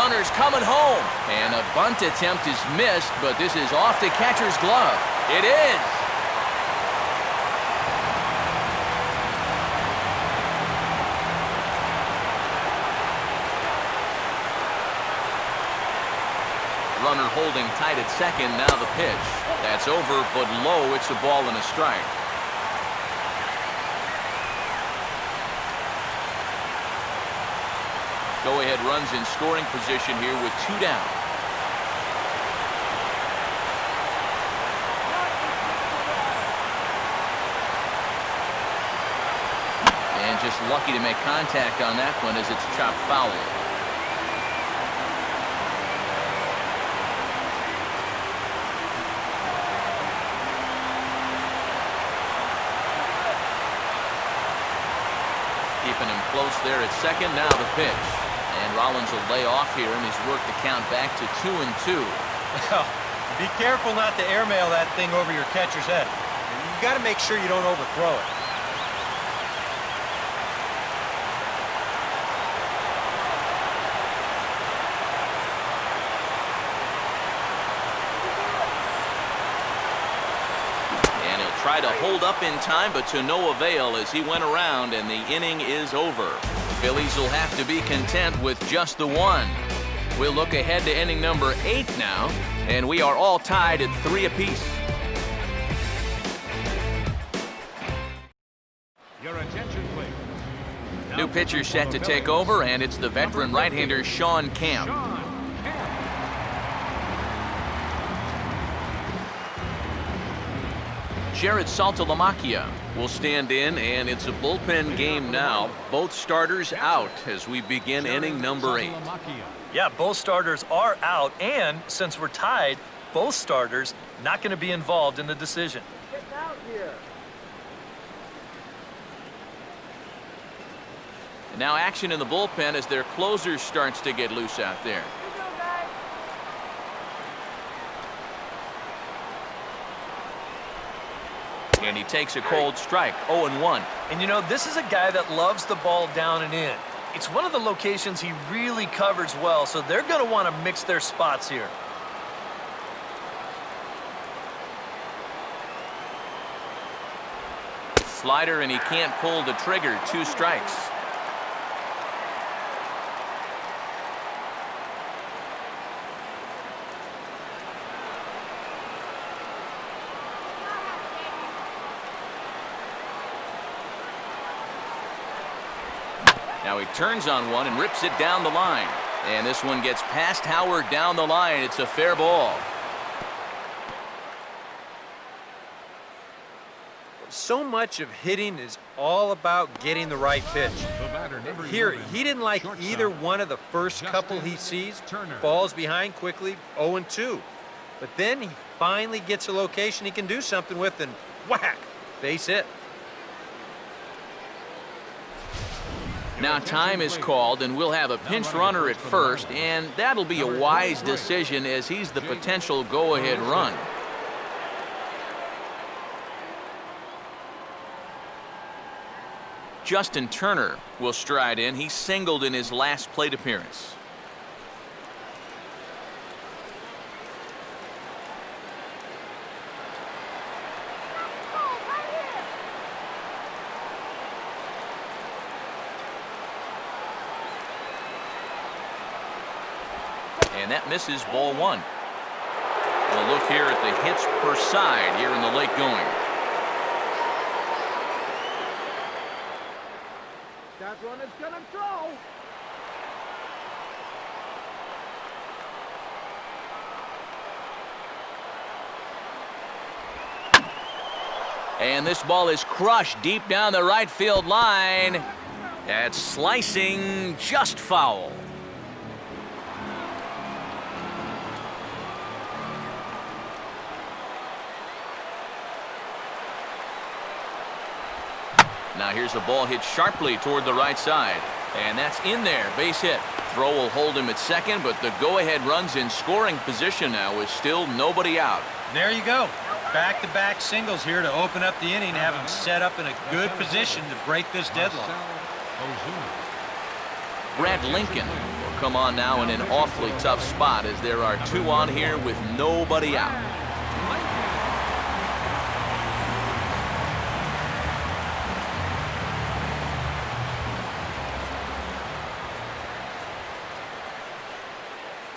runner's coming home. And a bunt attempt is missed, but this is off the catcher's glove. It is. Runner holding tight at second. Now the pitch. That's over, but low. It's a ball and a strike. Go-ahead runs in scoring position here with 2 down. And just lucky to make contact on that one as it's chopped foul. Keeping him close there at second. Now the pitch. And Rollins will lay off here, and he's worked the count back to 2-2. Well, be careful not to airmail that thing over your catcher's head. You got to make sure you don't overthrow it. And he'll try to hold up in time, but to no avail as he went around, and the inning is over. Phillies will have to be content with just the one. We'll look ahead to inning number 8 now, and we are all tied at 3 apiece. Your attention, please. New pitcher set to take over, and it's the veteran right-hander Sean Camp. Jared Saltalamacchia will stand in, and it's a bullpen game now. Both starters out as we begin inning number 8. Yeah, both starters are out, and since we're tied, both starters not going to be involved in the decision. Getting out here. And now action in the bullpen as their closer starts to get loose out there. Here you go, guys. And he takes a cold strike, 0-1. And you know, this is a guy that loves the ball down and in. It's one of the locations he really covers well, so they're going to want to mix their spots here. Slider, and he can't pull the trigger. 2 strikes. Now he turns on one and rips it down the line. And this one gets past Howard down the line. It's a fair ball. So much of hitting is all about getting the right pitch. Here, he didn't like either one of the first couple he sees. Falls behind quickly, 0-2. But then he finally gets a location he can do something with, and whack, base hit. Now time is called, and we'll have a pinch runner at first, and that'll be a wise decision as he's the potential go-ahead run. Justin Turner will stride in. He singled in his last plate appearance. And that misses, ball 1. We'll look here at the hits per side here in the late going. That runner's gonna throw. And this ball is crushed deep down the right field line. That's slicing, just foul. Now here's the ball hit sharply toward the right side. And that's in there, base hit. Throw will hold him at second, but the go-ahead run's in scoring position now with still nobody out. There you go. Back-to-back singles here to open up the inning, have him set up in a good position to break this deadlock. Brad Lincoln will come on now in an awfully tough spot as there are 2 on here with nobody out.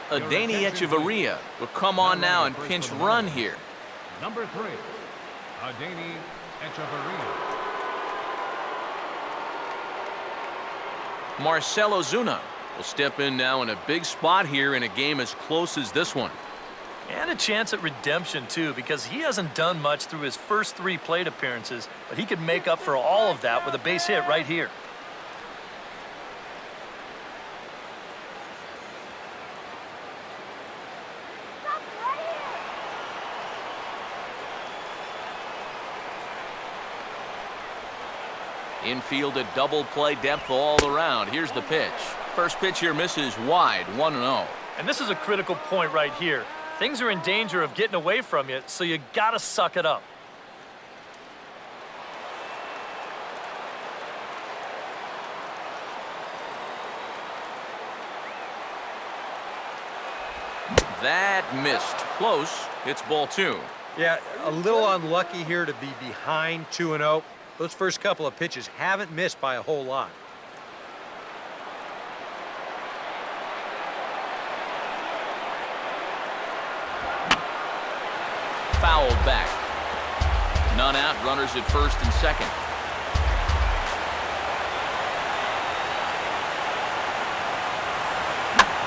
Adani Echeverria will come on now and pinch run here. Number 3, Adani Echeverria. Marcell Ozuna will step in now in a big spot here in a game as close as this one. And a chance at redemption, too, because he hasn't done much through his first 3 plate appearances, but he could make up for all of that with a base hit right here. Infield a double play depth all around. Here's the pitch. First pitch here misses wide, 1-0. And this is a critical point right here. Things are in danger of getting away from you, so you gotta suck it up. That missed. Close. It's ball 2. Yeah, a little unlucky here to be behind 2-0. Those first couple of pitches haven't missed by a whole lot. Fouled back. None out. Runners at first and second.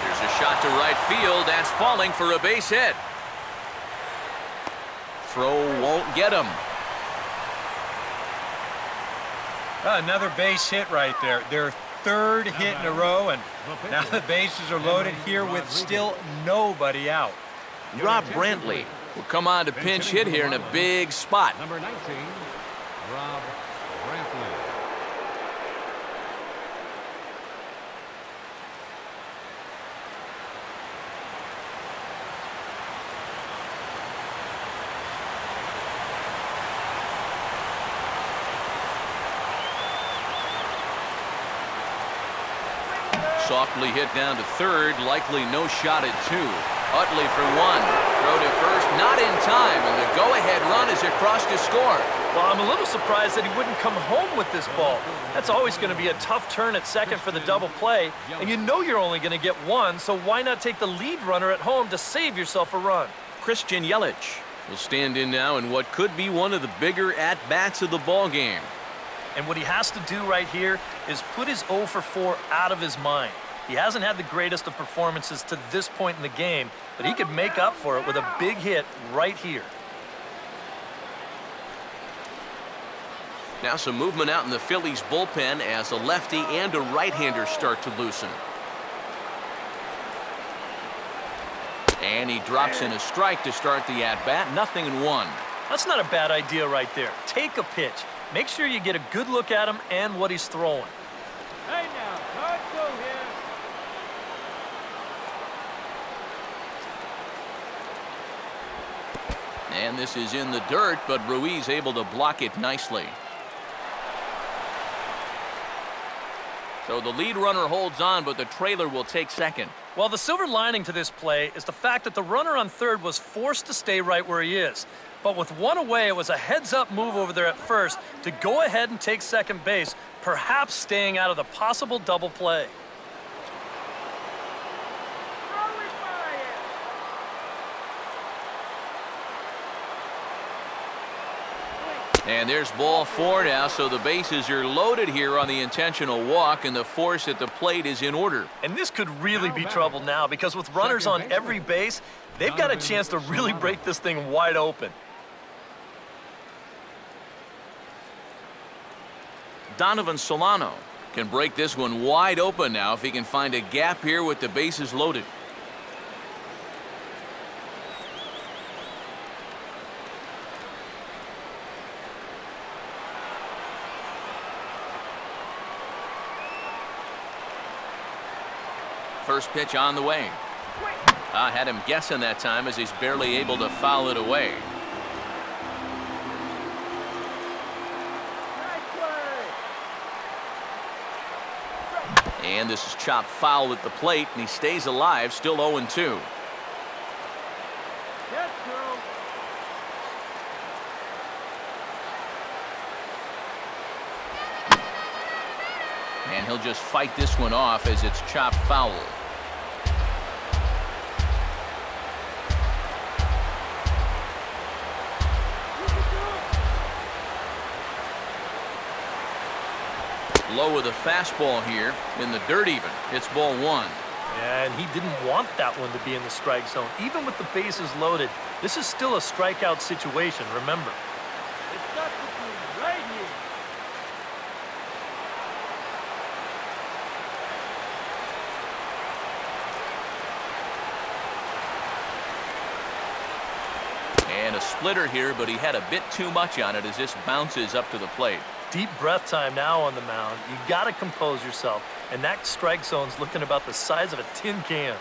There's a shot to right field. That's falling for a base hit. Throw won't get him. Another base hit right there. Their 3rd hit in a row, and now the bases are loaded here with still nobody out. Rob Brantley will come on to pinch hit here in a big spot. Number 19, Rob Brantley. Softly hit down to third, likely no shot at 2. Utley for 1. Throw to first, not in time, and the go-ahead run is across to score. Well, I'm a little surprised that he wouldn't come home with this ball. That's always going to be a tough turn at second for the double play, and you know you're only going to get 1, so why not take the lead runner at home to save yourself a run? Christian Yelich will stand in now in what could be one of the bigger at-bats of the ball game. And what he has to do right here is put his 0 for 4 out of his mind. He hasn't had the greatest of performances to this point in the game, but he could make up for it with a big hit right here. Now some movement out in the Phillies bullpen as a lefty and a right-hander start to loosen. And he drops in a strike to start the at-bat. 0-1. That's not a bad idea right there. Take a pitch. Make sure you get a good look at him and what he's throwing. Hey now, hard go here. And this is in the dirt, but Ruiz able to block it nicely. So the lead runner holds on, but the trailer will take second. Well, the silver lining to this play is the fact that the runner on third was forced to stay right where he is. But with 1 away, it was a heads-up move over there at first to go ahead and take second base, perhaps staying out of the possible double play. And there's ball 4 now, so the bases are loaded here on the intentional walk, and the force at the plate is in order. And this could really be trouble now, because with runners on every base, they've got a chance to really break this thing wide open. Donovan Solano can break this one wide open now if he can find a gap here with the bases loaded. First pitch on the way. I had him guessing that time as he's barely able to foul it away. And this is chopped foul at the plate, and he stays alive, still 0-2. Get through. And he'll just fight this one off as it's chopped foul. Low with a fastball here, in the dirt even. It's ball 1. Yeah, and he didn't want that one to be in the strike zone. Even with the bases loaded, this is still a strikeout situation, remember. It's got to be right here. And a splitter here, but he had a bit too much on it as this bounces up to the plate. Deep breath time now on the mound. You got to compose yourself, and that strike zone's looking about the size of a tin can.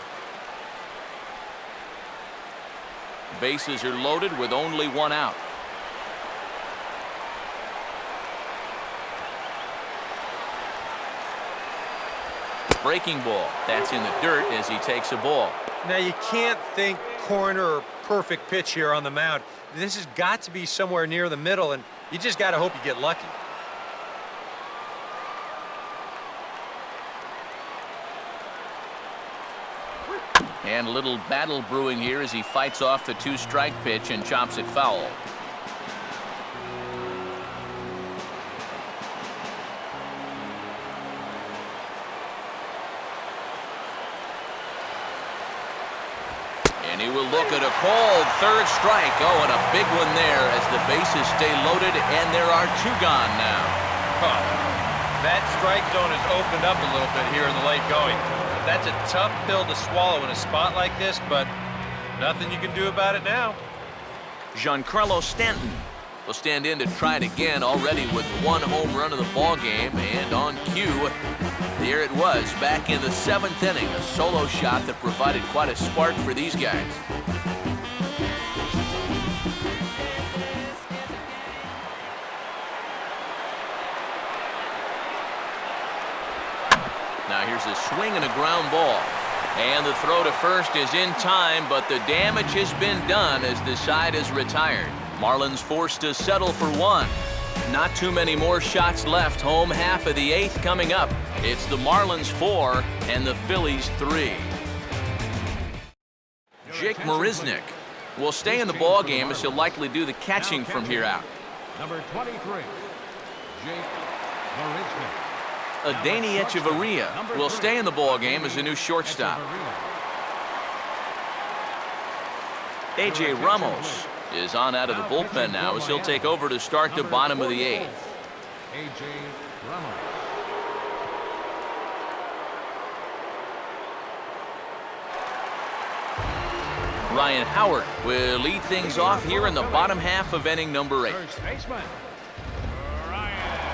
Bases are loaded with only 1 out. Breaking ball. That's in the dirt as he takes a ball. Now, you can't think corner or perfect pitch here on the mound. This has got to be somewhere near the middle, and you just got to hope you get lucky. And a little battle brewing here as he fights off the 2-strike pitch and chops it foul. And he will look at a called 3rd strike. Oh, and a big one there as the bases stay loaded, and there are 2 gone now. Oh, that strike zone has opened up a little bit here in the late going. That's a tough pill to swallow in a spot like this, but nothing you can do about it now. Giancarlo Stanton will stand in to try it again, already with 1 home run of the ball game, and on cue, there it was back in the 7th inning, a solo shot that provided quite a spark for these guys. Now here's a swing and a ground ball. And the throw to first is in time, but the damage has been done as the side is retired. Marlins forced to settle for 1. Not too many more shots left. Home half of the 8th coming up. It's the Marlins 4 and the Phillies 3. Jake Marisnick will stay in the ball game as he'll likely do the catching from here out. Number 23, Jake Marisnick. Adeiny Echeverria will stay in the ball game as a new shortstop. A.J. Ramos is on out of the bullpen now as he'll take over to start the bottom of the 8th. A.J. Ramos. Ryan Howard will lead things off here in the bottom half of inning number 8. First baseman, Ryan Howard.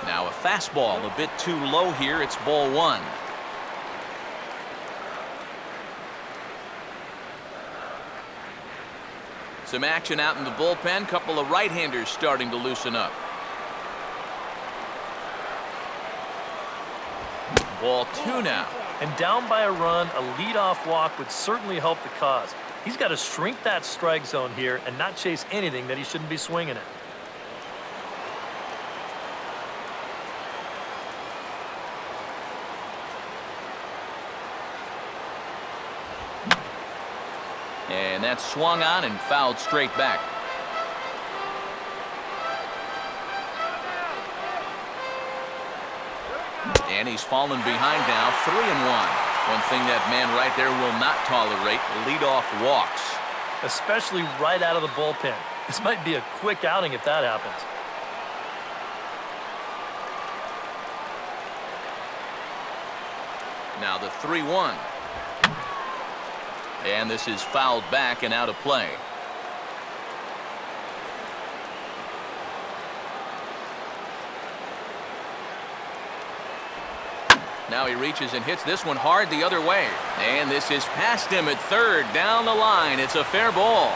Now a fastball a bit too low here. It's ball 1. Some action out in the bullpen. Couple of right-handers starting to loosen up. Ball 2 now. And down by a run, a leadoff walk would certainly help the cause. He's got to shrink that strike zone here and not chase anything that he shouldn't be swinging at. And that's swung on and fouled straight back. And he's fallen behind now, 3-1. One thing that man right there will not tolerate, leadoff walks. Especially right out of the bullpen. This might be a quick outing if that happens. Now the 3-1. And this is fouled back and out of play. Now he reaches and hits this one hard the other way. And this is past him at third, down the line. It's a fair ball.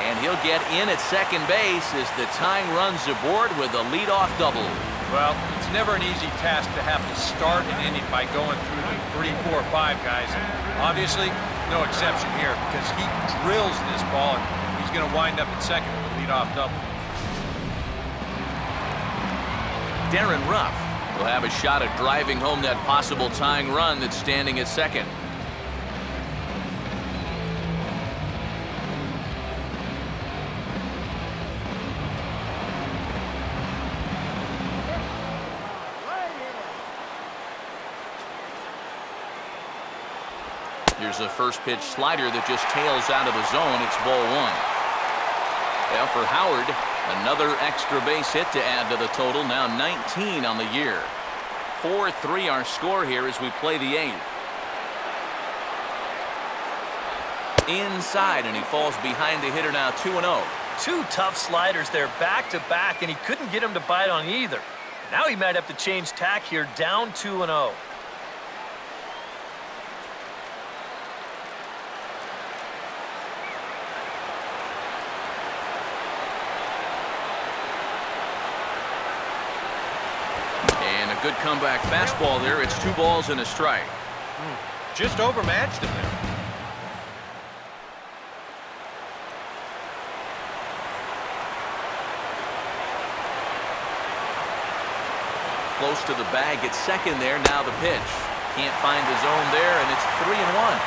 And he'll get in at second base as the tying runs aboard with a leadoff double. Well, it's never an easy task to have to start an inning by going through the 3, 4, 5 guys. And obviously, no exception here because he drills this ball and he's going to wind up at second with a leadoff double. Darren Ruff will have a shot at driving home that possible tying run that's standing at second. Here's a first pitch slider that just tails out of the zone. It's ball 1. Well, for Howard, another extra base hit to add to the total. Now 19 on the year. 4-3 our score here as we play the 8th. Inside, and he falls behind the hitter now 2-0. 2 tough sliders there back to back, and he couldn't get him to bite on either. Now he might have to change tack here, down 2-0. Good comeback fastball there. It's 2 balls and a strike. Just overmatched him there. Close to the bag at second there. Now the pitch. Can't find the zone there, and it's 3-1.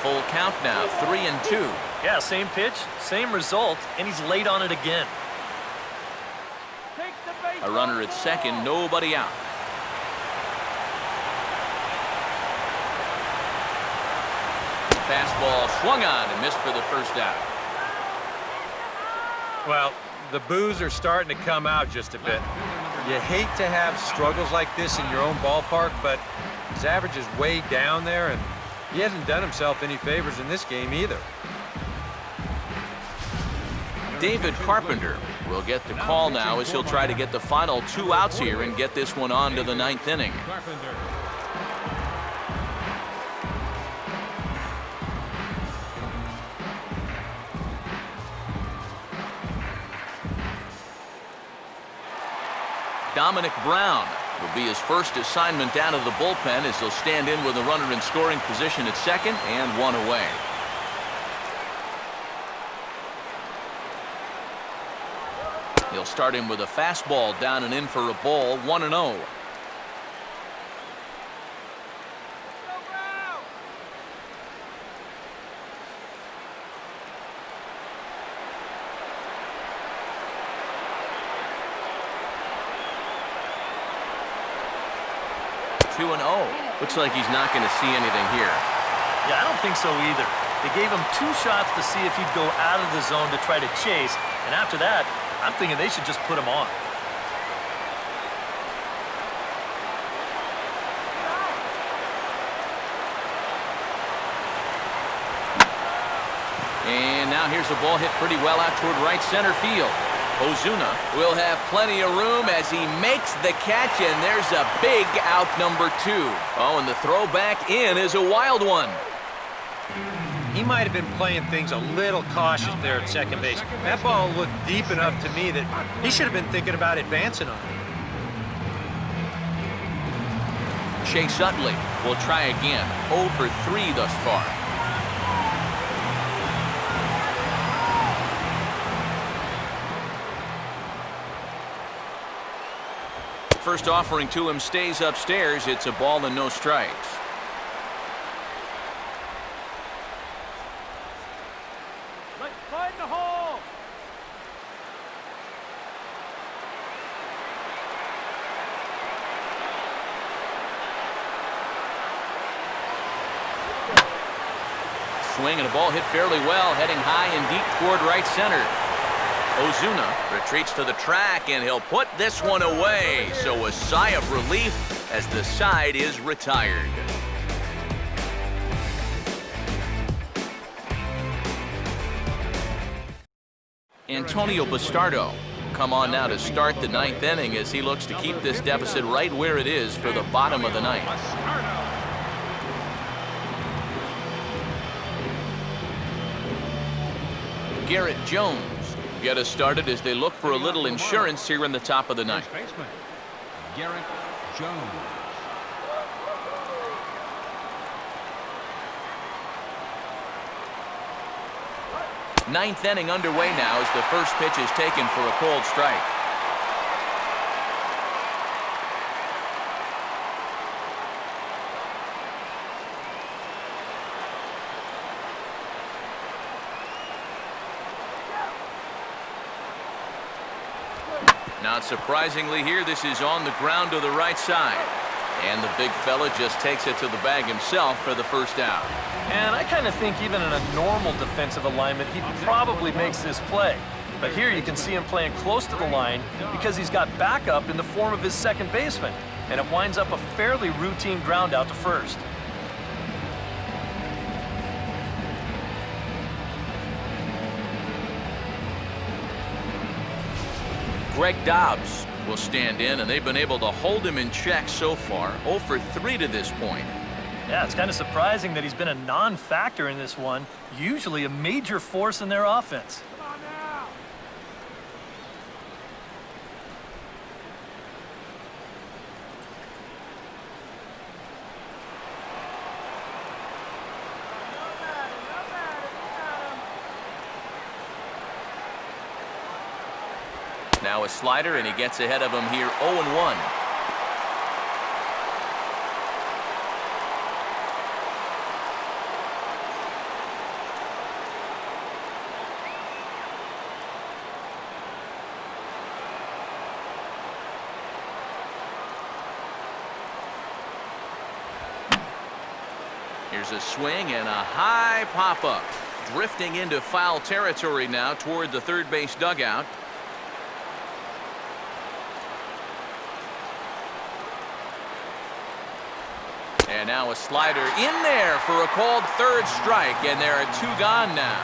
Full count now, 3-2. Yeah, same pitch, same result, and he's late on it again. A runner at second, nobody out. Fastball swung on and missed for the first out. Well, the boos are starting to come out just a bit. You hate to have struggles like this in your own ballpark, but his average is way down there, and he hasn't done himself any favors in this game either. David Carpenter will get the call now as he'll try to get the final 2 outs here and get this one on to the 9th inning. Dominic Brown will be his first assignment out of the bullpen as he'll stand in with a runner in scoring position at second and 1 away. He'll start him with a fastball down and in for a ball, 1-0. Looks like he's not going to see anything here. Yeah, I don't think so either. They gave him 2 shots to see if he'd go out of the zone to try to chase, and after that, I'm thinking they should just put him on. And now here's a ball hit pretty well out toward right center field. Ozuna will have plenty of room as he makes the catch, and there's a big out number 2. Oh, and the throw back in is a wild one. He might have been playing things a little cautious there at second base. That ball looked deep enough to me that he should have been thinking about advancing on it. Chase Utley will try again. 0 for 3 thus far. First offering to him stays upstairs. It's a ball and no strikes. Let's find the hole. Swing and a ball hit fairly well, heading high and deep toward right center. Ozuna retreats to the track, and he'll put this one away. So a sigh of relief as the side is retired. Antonio Bastardo will come on now to start the ninth inning as he looks to keep this deficit right where it is for the bottom of the ninth. Garrett Jones get us started as they look for a little insurance here in the top of the ninth. Baseman, Garrett Jones. Ninth inning underway now as the first pitch is taken for a called strike. Not surprisingly here, this is on the ground to the right side. And the big fella just takes it to the bag himself for the first out. And I kind of think even in a normal defensive alignment, he probably makes this play. But here you can see him playing close to the line because he's got backup in the form of his second baseman. And it winds up a fairly routine ground out to first. Greg Dobbs will stand in, and they've been able to hold him in check so far. 0 for 3 to this point. Yeah, it's kind of surprising that he's been a non-factor in this one, usually a major force in their offense. Come on now. Now a slider, and he gets ahead of him here 0-1. Here's a swing and a high pop-up. Drifting into foul territory now toward the third base dugout. And now a slider in there for a called third strike, and there are 2 gone now.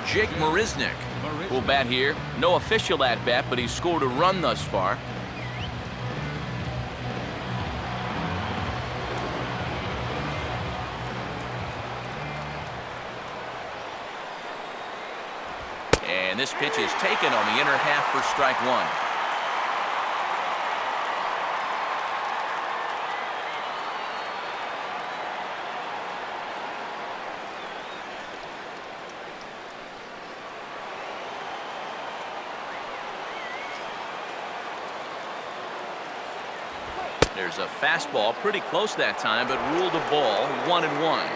Jake Marisnick will bat here. No official at-bat, but he's scored a run thus far. And this pitch is taken on the inner half for strike 1. There's a fastball pretty close that time, but ruled a ball, 1-1.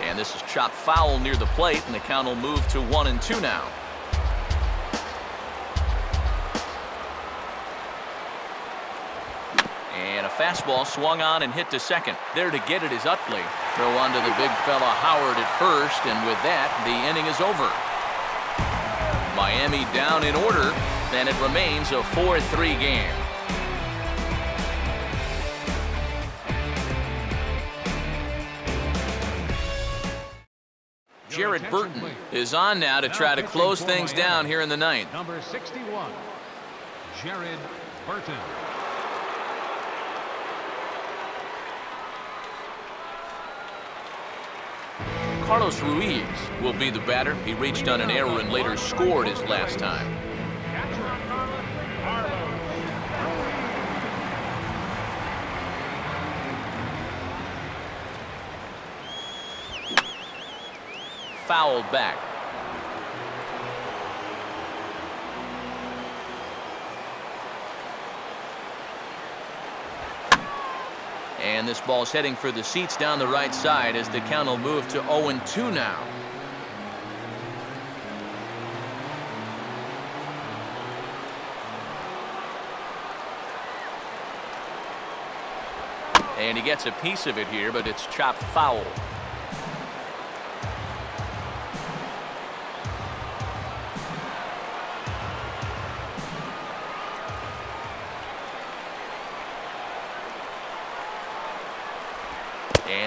And this is chopped foul near the plate, and the count will move to 1-2 now. And a fastball swung on and hit to second. There to get it is Utley. Throw on to the big fella Howard at first, and with that, the inning is over. Miami down in order, and it remains a 4-3 game. Jared Burton is on now to try to close things down here in the ninth. Number 61, Jared Burton. Carlos Ruiz will be the batter. He reached on an error and later scored his last time. Fouled back. And this ball's heading for the seats down the right side as the count will move to 0-2 now. And he gets a piece of it here, but it's chopped foul.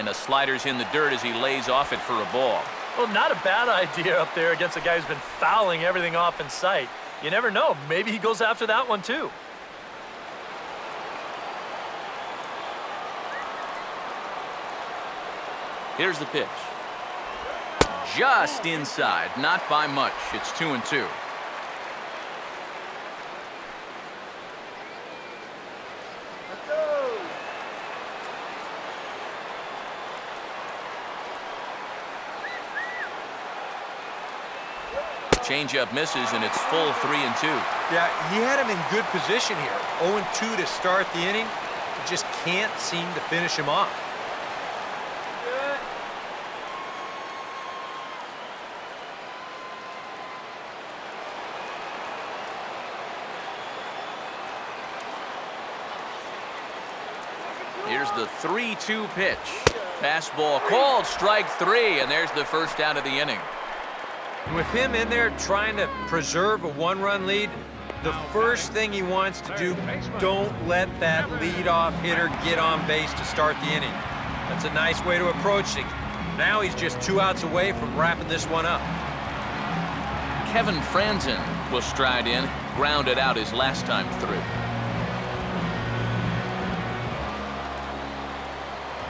And the slider's in the dirt as he lays off it for a ball. Well, not a bad idea up there against a guy who's been fouling everything off in sight. You never know. Maybe he goes after that one, too. Here's the pitch. Just inside, not by much. It's 2-2. Changeup misses, and it's full 3-2. Yeah, he had him in good position here. 0-2 to start the inning. Just can't seem to finish him off. Here's the 3-2 pitch. Fastball called, strike 3, and there's the first out of the inning. With him in there trying to preserve a one-run lead, the first thing he wants to do, don't let that leadoff hitter get on base to start the inning. That's a nice way to approach it. Now he's just 2 outs away from wrapping this one up. Kevin Franzen will stride in, grounded out his last time through.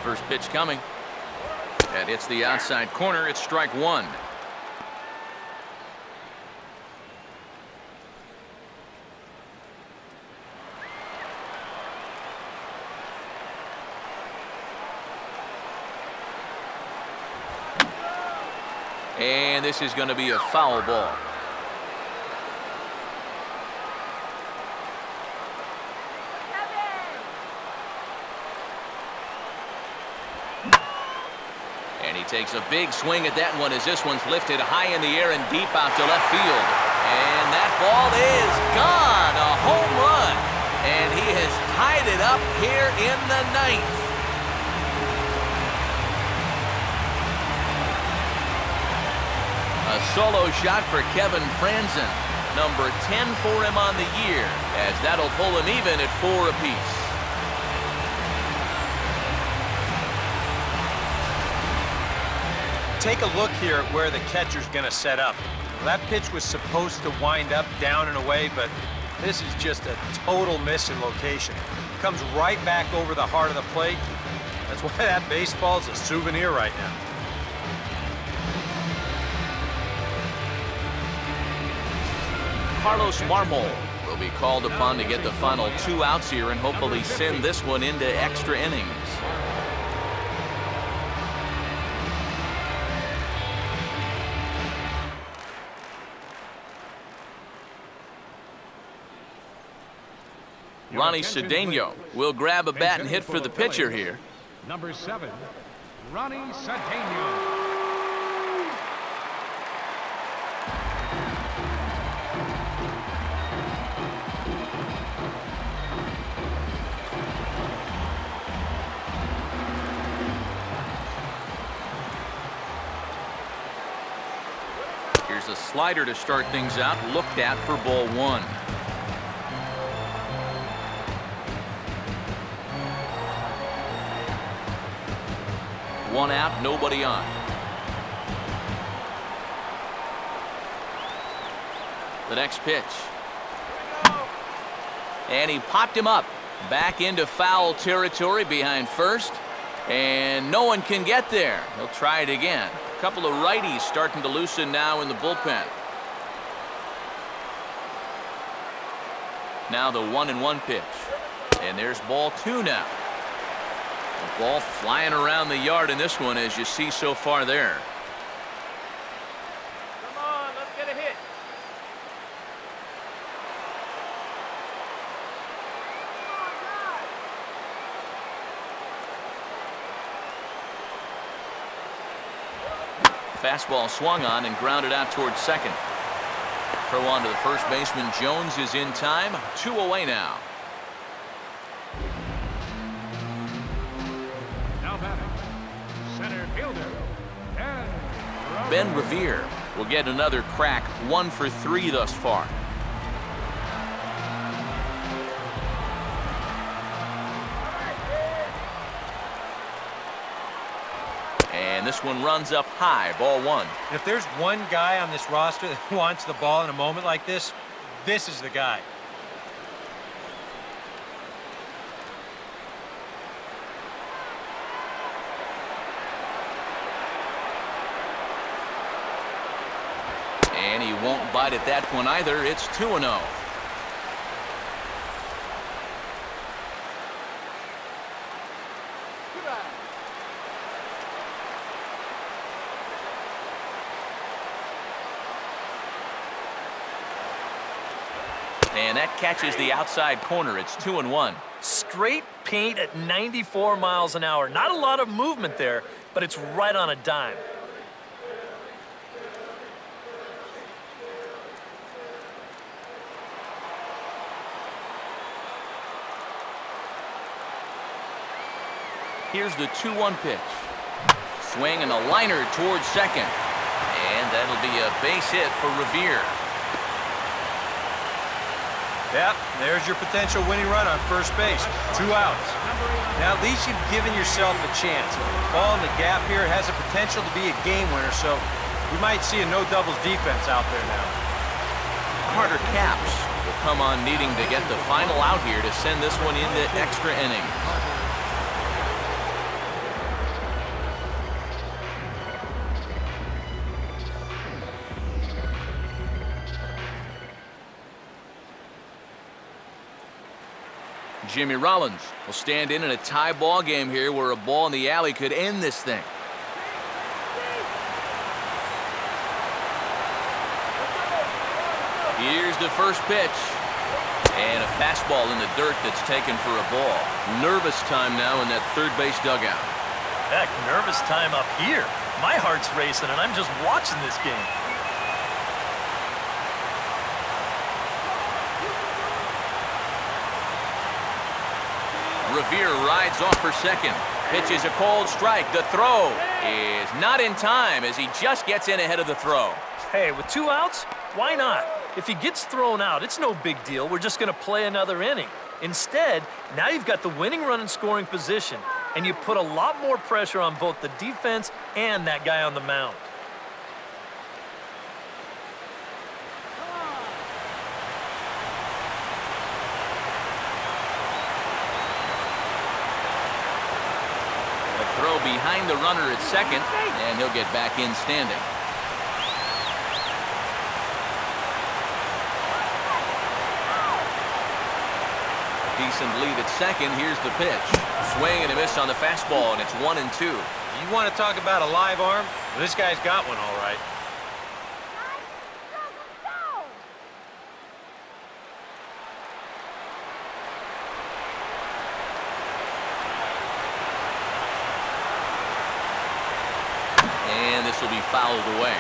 First pitch coming. And it's the outside corner. It's strike 1. And this is going to be a foul ball. And he takes a big swing at that one as this one's lifted high in the air and deep out to left field. And that ball is gone. A home run. And he has tied it up here in the 9th. A solo shot for Kevin Franzen. Number 10 for him on the year, as that'll pull him even at 4 apiece. Take a look here at where the catcher's going to set up. That pitch was supposed to wind up down and away, but this is just a total miss in location. Comes right back over the heart of the plate. That's why that baseball's a souvenir right now. Carlos Marmol will be called upon to get the final 2 outs here and hopefully send this one into extra innings. Ronnie Cedeno will grab a bat and hit for the pitcher here. Number 7, Ronnie Cedeno. Here's a slider to start things out, looked at for ball 1. One out, nobody on. The next pitch. And he popped him up. Back into foul territory behind first. And no one can get there. He'll try it again. A couple of righties starting to loosen now in the bullpen. Now the 1-1 pitch. And there's ball 2 now. The ball flying around the yard in this one, as you see so far there. Come on, let's get a hit. Fastball swung on and grounded out towards second. Throw on to the first baseman. Jones is in time. 2 away now. Now batting, center fielder, Ben Revere will get another crack. 1 for 3 thus far. This one runs up high, ball one. If there's one guy on this roster that wants the ball in a moment like this, this is the guy. And he won't bite at that one either. It's 2-0. And that catches the outside corner. It's 2-1. Straight paint at 94 miles an hour. Not a lot of movement there, but it's right on a dime. Here's the 2-1 pitch. Swing and a liner towards second. And that'll be a base hit for Revere. Yeah, there's your potential winning run on first base. 2 outs. Now, at least you've given yourself a chance. Ball in the gap here has the potential to be a game winner, so we might see a no-doubles defense out there now. Carter Capps will come on needing to get the final out here to send this one into extra innings. Jimmy Rollins will stand in a tie ball game here where a ball in the alley could end this thing. Here's the first pitch. And a fastball in the dirt that's taken for a ball. Nervous time now in that third base dugout. Heck, nervous time up here. My heart's racing and I'm just watching this game. Revere rides off for second. Pitches a cold strike. The throw is not in time as he just gets in ahead of the throw. Hey, with 2 outs, why not? If he gets thrown out, it's no big deal. We're just going to play another inning. Instead, now you've got the winning run in scoring position, and you put a lot more pressure on both the defense and that guy on the mound. Throw behind the runner at second, and he'll get back in standing. Decent lead at second. Here's the pitch. Swing and a miss on the fastball, and it's 1-2. You want to talk about a live arm? Well, this guy's got one all right. And this will be fouled away.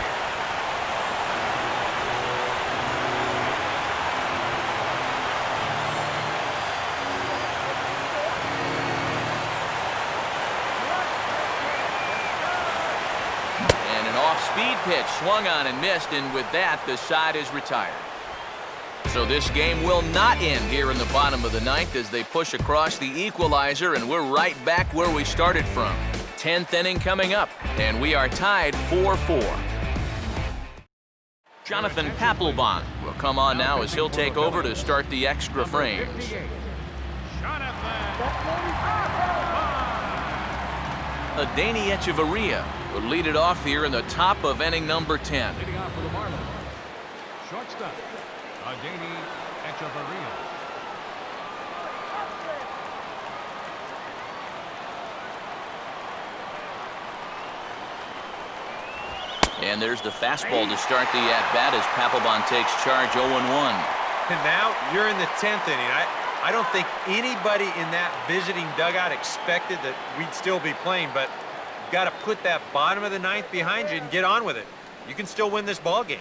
And an off-speed pitch swung on and missed, and with that, the side is retired. So this game will not end here in the bottom of the ninth as they push across the equalizer, and we're right back where we started from. 10th inning coming up, and we are tied 4-4. Jonathan Papelbon will come on now as he'll take over to start the extra frames. Adeiny Echeverria will lead it off here in the top of inning number 10. Leading off for the Marlins. Shortstop, Adeiny Echeverria. And there's the fastball to start the at-bat as Papelbon takes charge 0-1. And now you're in the 10th inning. I don't think anybody in that visiting dugout expected that we'd still be playing, but you've got to put that bottom of the ninth behind you and get on with it. You can still win this ball game.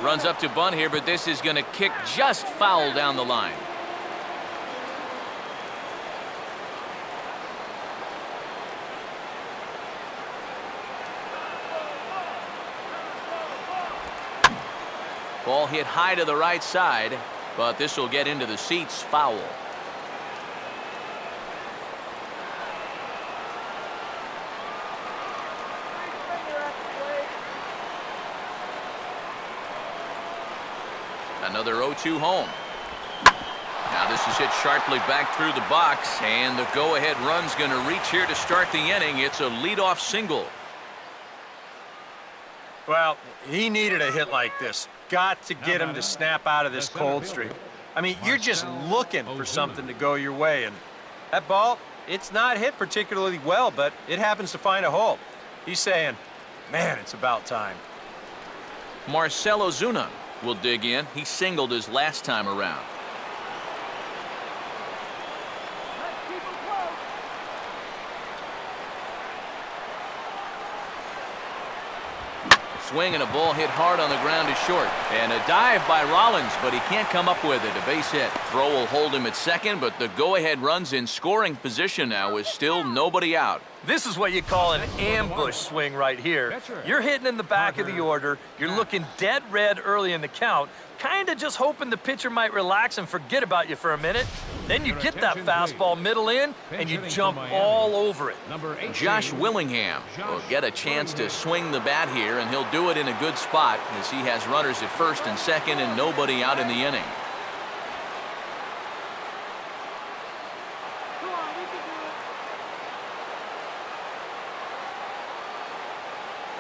Runs up to bunt here, but this is going to kick just foul down the line. Ball hit high to the right side, but this will get into the seats, foul. Another 0-2 home. Now this is hit sharply back through the box, and the go-ahead run's going to reach here to start the inning. It's a leadoff single. Well, he needed a hit like this. Got to get him to snap out of this cold streak. I mean, you're just looking for something to go your way, and that ball, it's not hit particularly well, but it happens to find a hole. He's saying, man, it's about time. Marcell Ozuna will dig in. He singled his last time around. Let's keep him close. Swing and a ball hit hard on the ground is short. And a dive by Rollins, but he can't come up with it. A base hit. Throw will hold him at second, but the go-ahead run's in scoring position now with still nobody out. This is what you call an ambush swing right here. You're hitting in the back of the order. You're looking dead red early in the count, kind of just hoping the pitcher might relax and forget about you for a minute. Then you get that fastball middle in, and you jump all over it. Josh Willingham will get a chance to swing the bat here, and he'll do it in a good spot as he has runners at first and second and nobody out in the inning. Come on, we can do it.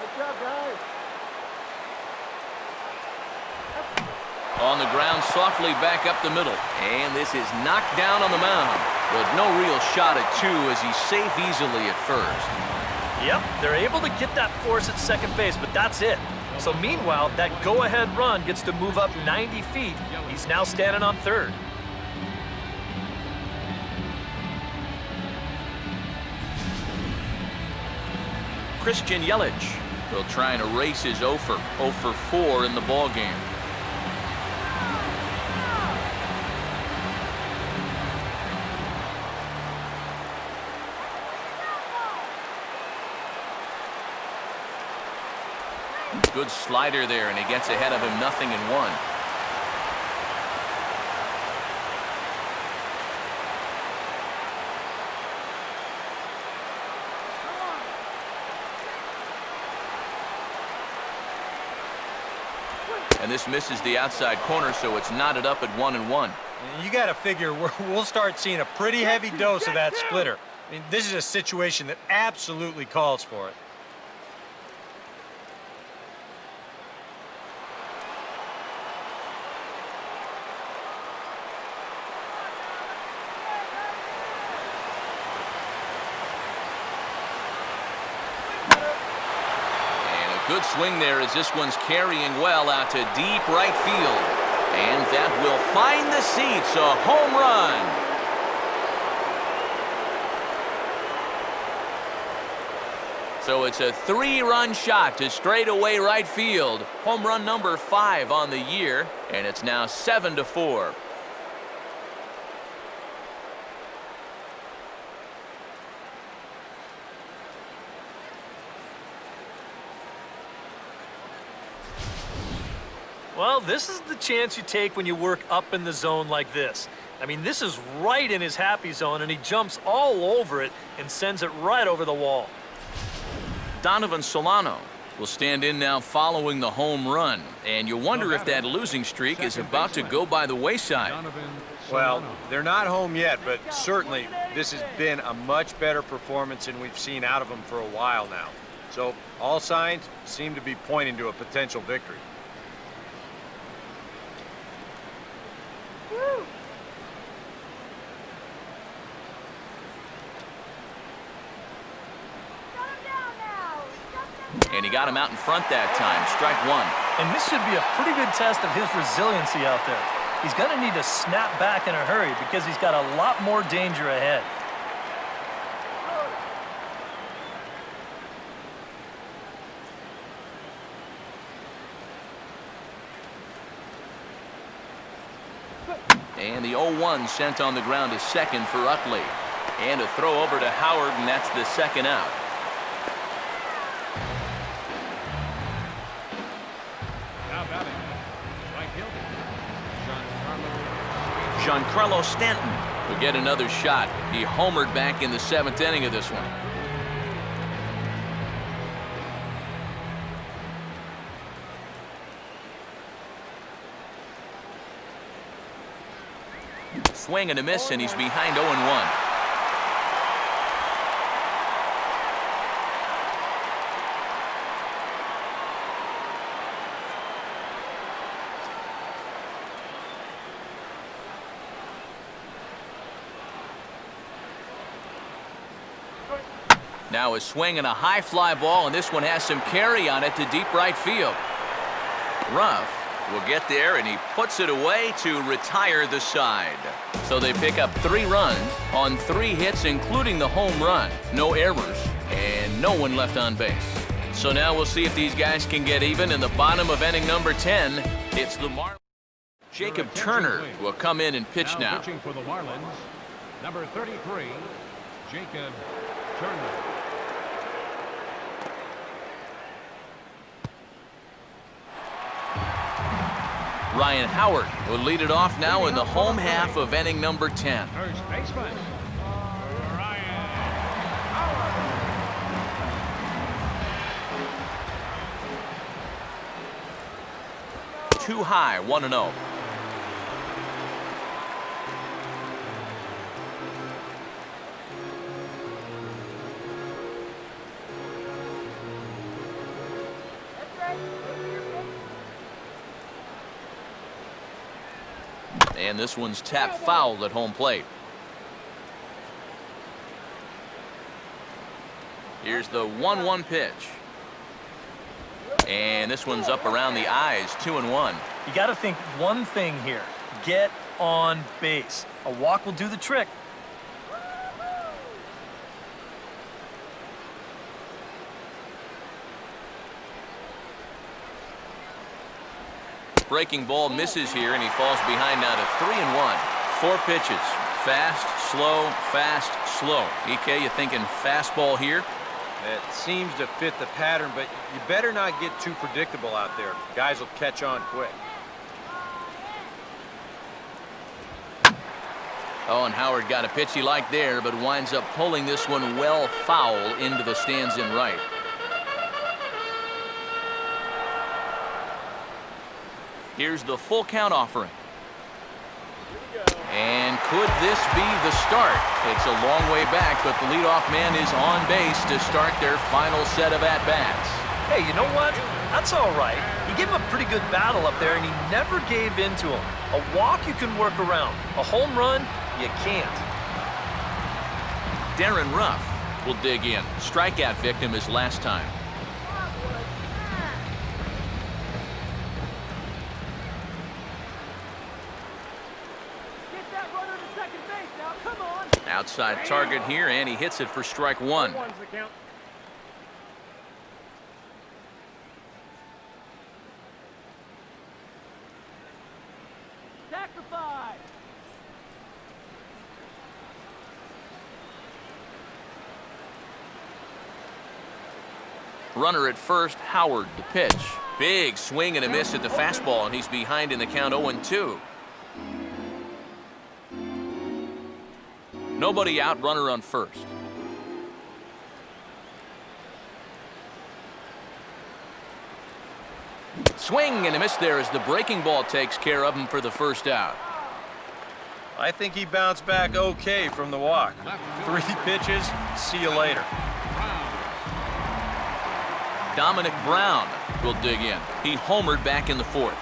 Good job, guys. On the ground, softly back up the middle. And this is knocked down on the mound. But no real shot at two as he's safe easily at first. Yep, they're able to get that force at second base, but that's it. So meanwhile, that go-ahead run gets to move up 90 feet. He's now standing on third. Christian Yelich will try and erase his 0 for 4 in the ballgame. Good slider there, and he gets ahead of him 0-1. And this misses the outside corner, so it's knotted up at 1-1. You got to figure we'll start seeing a pretty heavy dose of that splitter. I mean, this is a situation that absolutely calls for it. Good swing there as this one's carrying well out to deep right field. And that will find the seats, a home run. So it's a 3-run shot to straightaway right field. Home run number 5 on the year, and it's now 7-4. Well, this is the chance you take when you work up in the zone like this. I mean, this is right in his happy zone, and he jumps all over it and sends it right over the wall. Donovan Solano will stand in now following the home run, and you wonder if that losing streak is about to go by the wayside. Well, they're not home yet, but certainly this has been a much better performance than we've seen out of them for a while now. So all signs seem to be pointing to a potential victory. And he got him out in front that time. Strike 1. And this should be a pretty good test of his resiliency out there. He's going to need to snap back in a hurry because he's got a lot more danger ahead. And the 0-1 sent on the ground to second for Utley. And a throw over to Howard, and that's the second out. Now batting, Fielding, Giancarlo Stanton will get another shot. He homered back in the 7th inning of this one. Swing and a miss, and he's behind 0-1. Now a swing and a high fly ball, and this one has some carry on it to deep right field. Ruff will get there, and he puts it away to retire the side. So they pick up 3 runs on 3 hits, including the home run. No errors, and no one left on base. So now we'll see if these guys can get even in the bottom of inning number 10. It's the Marlins. Jacob Turner will come in and pitch now. Pitching for the Marlins, number 33, Jacob Turner. Ryan Howard will lead it off now in the home half of inning number 10. First baseman, Ryan Howard. Too high, 1-0. And this one's tapped foul at home plate. Here's the 1-1 pitch. And this one's up around the eyes, 2-1. You got to think one thing here. Get on base. A walk will do the trick. Breaking ball misses here, and he falls behind now to 3-1. 4 pitches. Fast, slow, fast, slow. EK, you thinking fastball here? It seems to fit the pattern, but you better not get too predictable out there. Guys will catch on quick. Oh, and Howard got a pitch he liked there, but winds up pulling this one well foul into the stands in right. Here's the full count offering. And could this be the start? It's a long way back, but the leadoff man is on base to start their final set of at-bats. Hey, you know what? That's all right. He gave him a pretty good battle up there, and he never gave in to him. A walk you can work around. A home run, you can't. Darren Ruff will dig in. Strikeout victim his last time. Outside target here, and he hits it for strike 1. Sacrifice. Runner at first, Howard the pitch. Big swing and a miss at the fastball, and he's behind in the count 0-2. Nobody out, runner on first. Swing and a miss there as the breaking ball takes care of him for the first out. I think he bounced back okay from the walk. 3 pitches, see you later. Dominic Brown will dig in. He homered back in the 4th.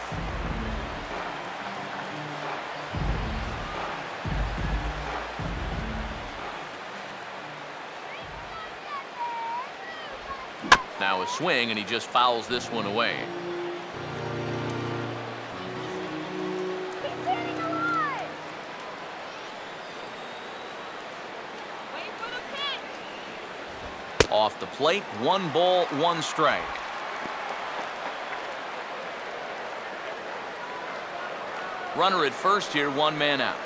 Now a swing, and he just fouls this one away. Keep hitting alive. Wait for the pitch. Off the plate, 1 ball, 1 strike. Runner at first here, 1 man out.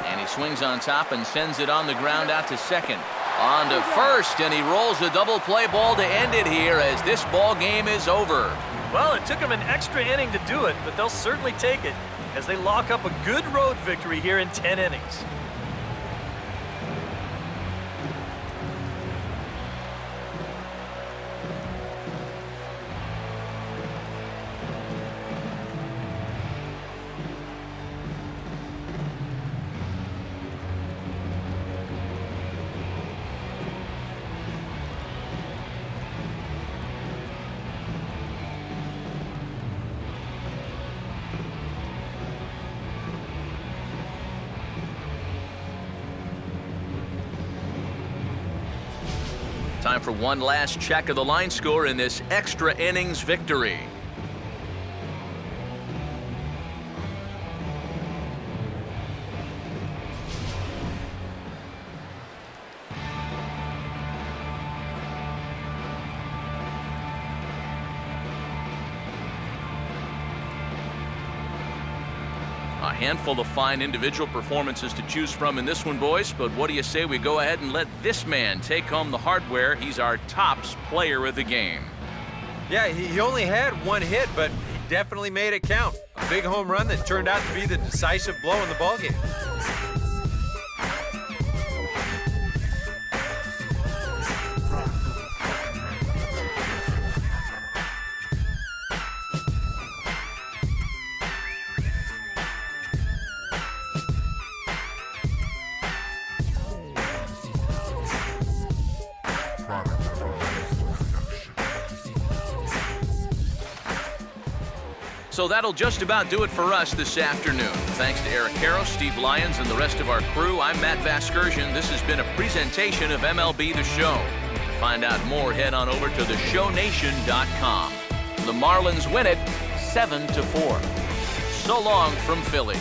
And he swings on top and sends it on the ground out to second. On to first, and he rolls a double play ball to end it here as this ball game is over. Well, it took them an extra inning to do it, but they'll certainly take it as they lock up a good road victory here in 10 innings. Time for one last check of the line score in this extra innings victory. A handful of fine individual performances to choose from in this one, boys, but what do you say we go ahead and let this man take home the hardware? He's our tops player of the game. Yeah, he only had one hit, but he definitely made it count. A big home run that turned out to be the decisive blow in the ballgame. So that'll just about do it for us this afternoon. Thanks to Eric Harrow, Steve Lyons, and the rest of our crew, I'm Matt Vasgersian. This has been a presentation of MLB The Show. To find out more, head on over to theshownation.com. The Marlins win it 7-4. So long from Philly.